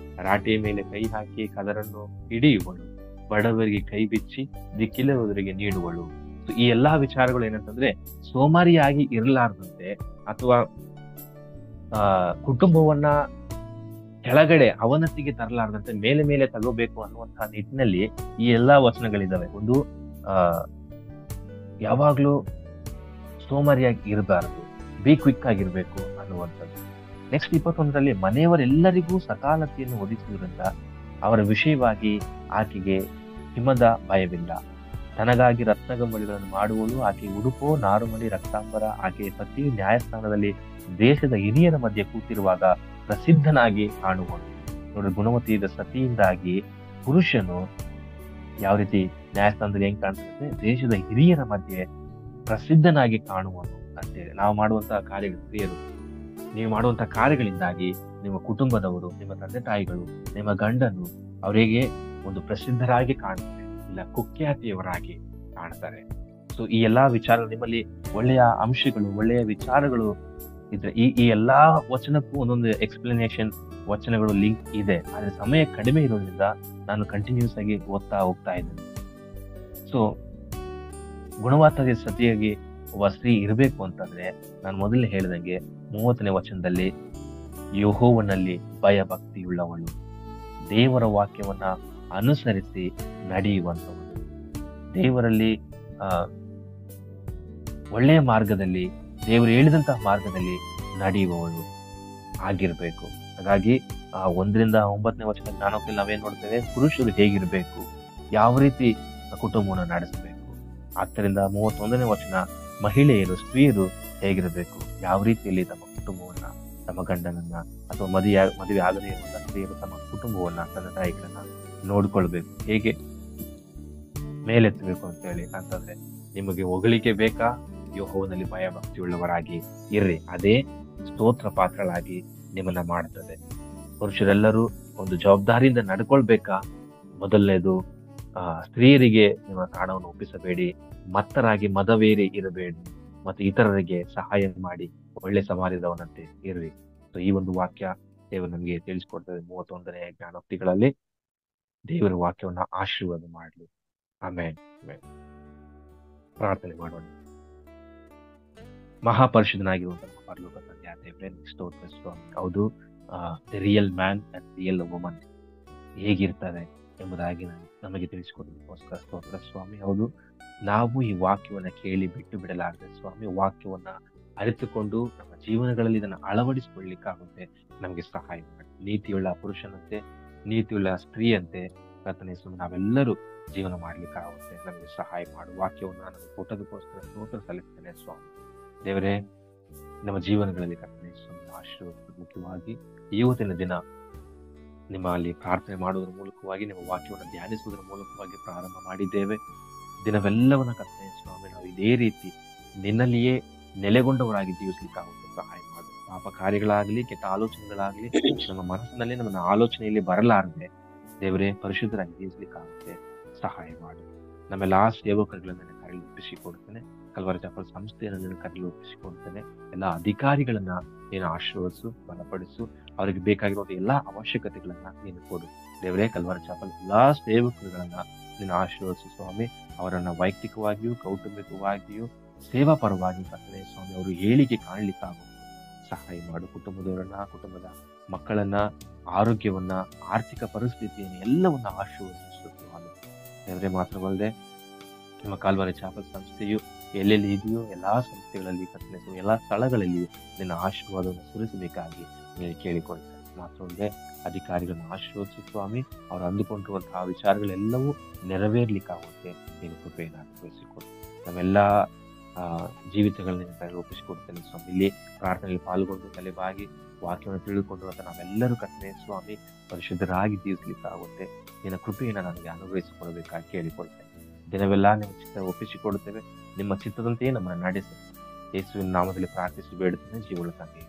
ರಾಟೆಯ ಮೇಲೆ ಕೈ ಹಾಕಿ ಕದರನ್ನು ಹಿಡಿಯುವಳು, ಬಡವರಿಗೆ ಕೈ ಬಿಚ್ಚಿ ದಿಕ್ಕಿಲ್ಲದವರಿಗೆ ನೀಡುವಳು. ಈ ಎಲ್ಲಾ ವಿಚಾರಗಳು ಏನಂತಂದ್ರೆ ಸೋಮಾರಿಯಾಗಿ ಇರಲಾರ್ದಂತೆ ಅಥವಾ ಕುಟುಂಬವನ್ನ ಕೆಳಗಡೆ ಅವನತಿಗೆ ತರಲಾರ್ದಂತೆ ಮೇಲೆ ಮೇಲೆ ತಗೋಬೇಕು ಅನ್ನುವಂತಹ ನಿಟ್ಟಿನಲ್ಲಿ ಈ ಎಲ್ಲಾ ವಚನಗಳಿದಾವೆ. ಒಂದು ಯಾವಾಗ್ಲೂ ಸೋಮಾರಿಯಾಗಿ ಇರಬಾರದು, ಬಿ ಕ್ವಿಕ್ ಆಗಿರ್ಬೇಕು ಅನ್ನುವಂಥದ್ದು. ನೆಕ್ಸ್ಟ್ 21ರಲ್ಲಿ ಮನೆಯವರೆಲ್ಲರಿಗೂ ಸಕಾಲತೆಯನ್ನು ಒದಗಿಸುವುದರಿಂದ ಅವರ ವಿಷಯವಾಗಿ ಆಕೆಗೆ ಹಿಮದ ಭಯವಿಲ್ಲ. ತನಗಾಗಿ ರತ್ನಗಂಬಳಿಗಳನ್ನು ಮಾಡುವಳು, ಆಕೆ ಉಡುಪೋ ನಾರುಮಡಿ ರಕ್ತಾಂಬರ. ಆಕೆಯ ಪತಿಯು ನ್ಯಾಯಸ್ಥಾನದಲ್ಲಿ ದೇಶದ ಹಿರಿಯರ ಮಧ್ಯೆ ಕೂತಿರುವಾಗ ಪ್ರಸಿದ್ಧನಾಗಿ ಕಾಣುವನು. ನೋಡಿ, ಗುಣವತಿಯಾದ ಸತಿಯಿಂದಾಗಿ ಪುರುಷನು ಯಾವ ರೀತಿ ನ್ಯಾಯಸ್ಥಾನದಲ್ಲಿ ಹೆಂಗ್ ಕಾಣ್ತದೆ, ದೇಶದ ಹಿರಿಯರ ಮಧ್ಯೆ ಪ್ರಸಿದ್ಧನಾಗಿ ಕಾಣುವನು ಅಂತೇಳಿ. ನಾವು ಮಾಡುವಂತಹ ಕಾರ್ಯಗಳು, ಸ್ತ್ರೀಯರು ನೀವು ಮಾಡುವಂತಹ ಕಾರ್ಯಗಳಿಂದಾಗಿ ನಿಮ್ಮ ಕುಟುಂಬದವರು, ನಿಮ್ಮ ತಂದೆ ತಾಯಿಗಳು, ನಿಮ್ಮ ಗಂಡನು ಅವರಿಗೆ ಒಂದು ಪ್ರಸಿದ್ಧರಾಗಿ ಕಾಣ್ತಾರೆ, ಇಲ್ಲ ಕುಖ್ಯಾತಿಯವರಾಗಿ ಕಾಣ್ತಾರೆ. ಸೊ ಈ ಎಲ್ಲಾ ವಿಚಾರ, ನಿಮ್ಮಲ್ಲಿ ಒಳ್ಳೆಯ ಅಂಶಗಳು, ಒಳ್ಳೆಯ ವಿಚಾರಗಳು ಇದ್ರೆ ಈ ಎಲ್ಲಾ ವಚನಕ್ಕೂ ಒಂದೊಂದು ಎಕ್ಸ್ಪ್ಲನೇಷನ್ ವಚನಗಳು ಲಿಂಕ್ ಇದೆ. ಆದ್ರೆ ಸಮಯ ಕಡಿಮೆ ಇರೋದ್ರಿಂದ ನಾನು ಕಂಟಿನ್ಯೂಸ್ ಆಗಿ ಓದ್ತಾ ಹೋಗ್ತಾ ಇದ್ದೇನೆ. ಸೊ ಗುಣವತ್ತಾದ ಸತಿಯಾಗಿ ಒಬ್ಬ ಸ್ತ್ರೀ ಇರಬೇಕು ಅಂತಂದ್ರೆ ನಾನು ಮೊದಲೇ ಹೇಳಿದಂಗೆ 30ನೇ ವಚನದಲ್ಲಿ ಯೆಹೋವನಲ್ಲಿ ಭಯ ಭಕ್ತಿಯುಳ್ಳವಳು, ದೇವರ ವಾಕ್ಯವನ್ನ ಅನುಸರಿಸಿ ನಡೆಯುವಂಥವಳು, ದೇವರಲ್ಲಿ ಒಳ್ಳೆಯ ಮಾರ್ಗದಲ್ಲಿ, ದೇವರು ಹೇಳಿದಂತಹ ಮಾರ್ಗದಲ್ಲಿ ನಡೆಯುವವಳು ಆಗಿರ್ಬೇಕು. ಹಾಗಾಗಿ 1ರಿಂದ 9ನೇ ವಚನ ಜ್ಞಾನೋಕ್ತಿಯಲ್ಲಿ ನಾವೇನ್ ನೋಡ್ತೇವೆ, ಪುರುಷರು ಹೇಗಿರ್ಬೇಕು, ಯಾವ ರೀತಿ ಕುಟುಂಬವನ್ನು ನಡೆಸಬೇಕು. 10ರಿಂದ 31ನೇ ವಚನ ಮಹಿಳೆಯರು, ಸ್ತ್ರೀಯರು ಹೇಗಿರಬೇಕು, ಯಾವ ರೀತಿಯಲ್ಲಿ ತಮ್ಮ ಕುಟುಂಬವನ್ನ, ತಮ್ಮ ಗಂಡನನ್ನ ಅಥವಾ ಮದುವೆ ಆಗದೇ ಇರುವಂತಹ ಸ್ತ್ರೀಯರು ತಮ್ಮ ಕುಟುಂಬವನ್ನ, ತನ್ನ ತಾಯಿಗಳನ್ನ ನೋಡ್ಕೊಳ್ಬೇಕು, ಹೇಗೆ ಮೇಲೆತ್ತಬೇಕು ಅಂತ ಹೇಳಿ. ಅಂತಂದ್ರೆ ನಿಮಗೆ ಹೊಗಳಿಕೆ ಬೇಕಾ, ಯೆಹೋವನಲ್ಲಿ ಭಯ ಭಕ್ತಿಯುಳ್ಳವರಾಗಿ ಇರ್ರಿ, ಅದೇ ಸ್ತೋತ್ರ ಪಾತ್ರಗಳಾಗಿ ನಿಮ್ಮನ್ನ ಮಾಡ್ತದೆ. ಪುರುಷರೆಲ್ಲರೂ ಒಂದು ಜವಾಬ್ದಾರಿಯಿಂದ ನಡ್ಕೊಳ್ಬೇಕಾ, ಮೊದಲನೇದು ಸ್ತ್ರೀಯರಿಗೆ ನಿಮ್ಮ ಪ್ರಾಣವನ್ನು ಒಪ್ಪಿಸಬೇಡಿ, ಮತ್ತರಾಗಿ ಮದವೇರಿ ಇರಬೇಡಿ, ಮತ್ತು ಇತರರಿಗೆ ಸಹಾಯ ಮಾಡಿ ಒಳ್ಳೆ ಸಮಾಜದವನಂತೆ ಇರ್ರಿ. ಸೊ ಈ ಒಂದು ವಾಕ್ಯ ದೇವರು ನಮಗೆ ತಿಳಿಸ್ಕೊಡ್ತದೆ 31ನೇ ಜ್ಞಾನೋಕ್ತಿಗಳಲ್ಲಿ. ದೇವರ ವಾಕ್ಯವನ್ನ ಆಶೀರ್ವಾದ ಮಾಡಲಿ. ಆಮೇನ್. ಪ್ರಾರ್ಥನೆ ಮಾಡೋಣ. ಮಹಾಪರಿಶುದ್ಧನಾಗಿರುವಂತಹ ಪರಲೋಕ ತಂದೆ, ದೇವರೇ ಸ್ತೋತ್ರ ಸ್ವಾಮಿ. ಹೌದು, the real man and real woman ಹೇಗಿರ್ತಾರೆ ಎಂಬುದಾಗಿ ನಮಗೆ ತಿಳಿಸಿಕೊಡೋದಕ್ಕೋಸ್ಕರ ಸ್ತೋತ್ರ ಸ್ವಾಮಿ. ಹೌದು, ನಾವು ಈ ವಾಕ್ಯವನ್ನ ಕೇಳಿ ಬಿಟ್ಟು ಬಿಡಲಾರದೆ ಸ್ವಾಮಿ, ವಾಕ್ಯವನ್ನ ಅರಿತುಕೊಂಡು ನಮ್ಮ ಜೀವನಗಳಲ್ಲಿ ಇದನ್ನು ಅಳವಡಿಸಿಕೊಳ್ಳಿಕ್ಕಾಗುತ್ತೆ ನಮಗೆ ಸಹಾಯ ಮಾಡಿ. ನೀತಿಯುಳ್ಳ ಪುರುಷನಂತೆ, ನೀತಿಯುಳ್ಳ ಸ್ತ್ರೀಯಂತೆ ಕರ್ತನೇ ಸ್ವಾಮಿ, ನಾವೆಲ್ಲರೂ ಜೀವನ ಮಾಡ್ಲಿಕ್ಕಾಗುತ್ತೆ. ನಮಗೆ ಸಹಾಯ ಮಾಡು. ವಾಕ್ಯವನ್ನು ನಾನು ಕೊಟ್ಟದಕ್ಕೋಸ್ಕರ ಸ್ತೋತ್ರ ಸಲ್ಲಿಸ್ತೇನೆ ಸ್ವಾಮಿ. ದೇವರೇ, ನಮ್ಮ ಜೀವನಗಳಲ್ಲಿ ಕರ್ತನೇ ಸ್ವಾಮಿ ಆಶೀರ್ವದಿಸು. ಮುಖ್ಯವಾಗಿ ಇವತ್ತಿನ ದಿನ ನಿಮ್ಮಲ್ಲಿ ಪ್ರಾರ್ಥನೆ ಮಾಡುವುದರ ಮೂಲಕವಾಗಿ, ನಿಮ್ಮ ವಾಕ್ಯವನ್ನು ಧ್ಯಾನಿಸುವುದರ ಮೂಲಕವಾಗಿ ಪ್ರಾರಂಭ ಮಾಡಿದ್ದೇವೆ. ದಿನವೆಲ್ಲವನ್ನ ಕರ್ತನೇ ಸ್ವಾಮಿ ನಾವು ಇದೇ ರೀತಿ ನಿನ್ನಲ್ಲಿಯೇ ನೆಲೆಗೊಂಡವರಾಗಿ ಜೀವಿಸ್ಲಿಕ್ಕಾಗುತ್ತೆ ಸಹಾಯ ಮಾಡು. ಪಾಪ ಕಾರ್ಯಗಳಾಗ್ಲಿ, ಕೆಟ್ಟ ಆಲೋಚನೆಗಳಾಗ್ಲಿ ನಮ್ಮ ಮನಸ್ಸಿನಲ್ಲಿ, ನಮ್ಮ ಆಲೋಚನೆಯಲ್ಲಿ ಬರಲಾರದೆ ದೇವರೇ ಪರಿಶುದ್ಧರಾಗಿ ಜೀವಿಸ್ಲಿಕ್ಕಾಗುತ್ತೆ ಸಹಾಯ ಮಾಡು. ನಮ್ಮೆಲ್ಲಾ ಸೇವಕರುಗಳನ್ನು ನನ್ನ ಕರೆಯಲ್ಲಿ ಒಪ್ಪಿಸಿಕೊಡ್ತೇನೆ. ಕಲ್ವಾರಿ ಚಾಪಲ್ ಸಂಸ್ಥೆಯನ್ನು ನಿನ್ನ ಕರೆಯಲ್ಲಿ ಒಪ್ಪಿಸಿಕೊಡ್ತೇನೆ. ಎಲ್ಲ ಅಧಿಕಾರಿಗಳನ್ನ ನೀನು ಆಶೀರ್ವದಿಸು, ಬಲಪಡಿಸು. ಅವರಿಗೆ ಬೇಕಾಗಿರುವಂತ ಎಲ್ಲಾ ಅವಶ್ಯಕತೆಗಳನ್ನ ನೀನು ಕೊಡು. ದೇವರೇ, ಕಲ್ವಾರಿ ಚಾಪಲ್ ಎಲ್ಲಾ ಸೇವಕರುಗಳನ್ನ ನೀನು ಆಶೀರ್ವದಿಸು ಸ್ವಾಮಿ. ಅವರನ್ನ ವೈಯಕ್ತಿಕವಾಗಿಯೂ ಕೌಟುಂಬಿಕವಾಗಿಯೂ ಸೇವಾ ಪರವಾಗಿ ಕರ್ತನೇ ಸ್ವಾಮಿ ಅವರು ಹೇಳಿಕೆ ಕಾಣ್ಲಿಕ್ಕಾಗುತ್ತೆ ಸಹಾಯ ಮಾಡು. ಕುಟುಂಬದ ಮಕ್ಕಳನ್ನ, ಆರೋಗ್ಯವನ್ನ, ಆರ್ಥಿಕ ಪರಿಸ್ಥಿತಿಯನ್ನು ಎಲ್ಲವನ್ನ ಆಶೀರ್ವದಿಸು ಸ್ವಾಮಿ. ದೇವರೇ, ಮಾತ್ರವಲ್ಲದೆ ನಿಮ್ಮ ಕಾಲ್ವಾರಿ ಚಾಪಲ್ ಸಂಸ್ಥೆಯು ಎಲ್ಲೆಲ್ಲಿ ಇದೆಯೋ ಎಲ್ಲಾ ಸಂಸ್ಥೆಗಳಲ್ಲಿ ಕರ್ತನೇ ಸ್ವಾಮಿ ಎಲ್ಲಾ ಸ್ಥಳಗಳಲ್ಲಿಯೂ ನಿನ್ನ ಆಶೀರ್ವಾದವನ್ನು ಸುರಿಸಬೇಕಾಗಿ ನೀನು ಕೇಳಿಕೊಳ್ತೇನೆ. ಮಾತ್ರವಲ್ಲದೆ ಅಧಿಕಾರಿಗಳನ್ನ ಆಶೀರ್ವದಿಸು ಸ್ವಾಮಿ. ಅವರು ಅಂದುಕೊಂಡಿರುವಂತಹ ವಿಚಾರಗಳೆಲ್ಲವೂ ನೆರವೇರ್ಲಿಕ್ಕಾಗುತ್ತೆ ನೀನು ಕೃಪೆಯನ್ನು ಅನುಗ್ರಹಿಸಿಕೊಡು. ನಮ್ಮೆಲ್ಲ ಜೀವಿತಗಳನ್ನ ಕೈಯಲ್ಲಿ ಒಪ್ಪಿಸಿಕೊಡ್ತೇನೆ ಸ್ವಾಮಿ. ಇಲ್ಲಿ ಪ್ರಾರ್ಥನೆಯಲ್ಲಿ ಪಾಲ್ಗೊಂಡು ತಲೆಬಾಗಿ ವಾಕ್ಯವನ್ನು ತಿಳಿದುಕೊಂಡಿರುವಂತ ನಾವೆಲ್ಲರೂ ಕರ್ತನೇ ಸ್ವಾಮಿ ಪರಿಶುದ್ಧರಾಗಿ ಜೀವಿಸಲಿಕ್ಕಾಗುತ್ತೆ ನಿನ್ನ ಕೃಪೆಯನ್ನು ನನಗೆ ಅನುಗ್ರಹಿಸಿಕೊಡಬೇಕಾಗಿ ಕೇಳಿಕೊಳ್ತೇನೆ. ದಿನವೆಲ್ಲ ನಿಮ್ಮ ಚಿತ್ತ ಒಪ್ಪಿಸಿಕೊಡುತ್ತೇವೆ. ನಿಮ್ಮ ಚಿತ್ತದಂತೆಯೇ ನಮ್ಮನ್ನು ನಡೆಸಿ ಯೇಸುವಿನ ನಾಮದಲ್ಲಿ ಪ್ರಾರ್ಥಿಸಿ ಬೇಡುತ್ತೇನೆ ಜೀವನ ತಂದೆ.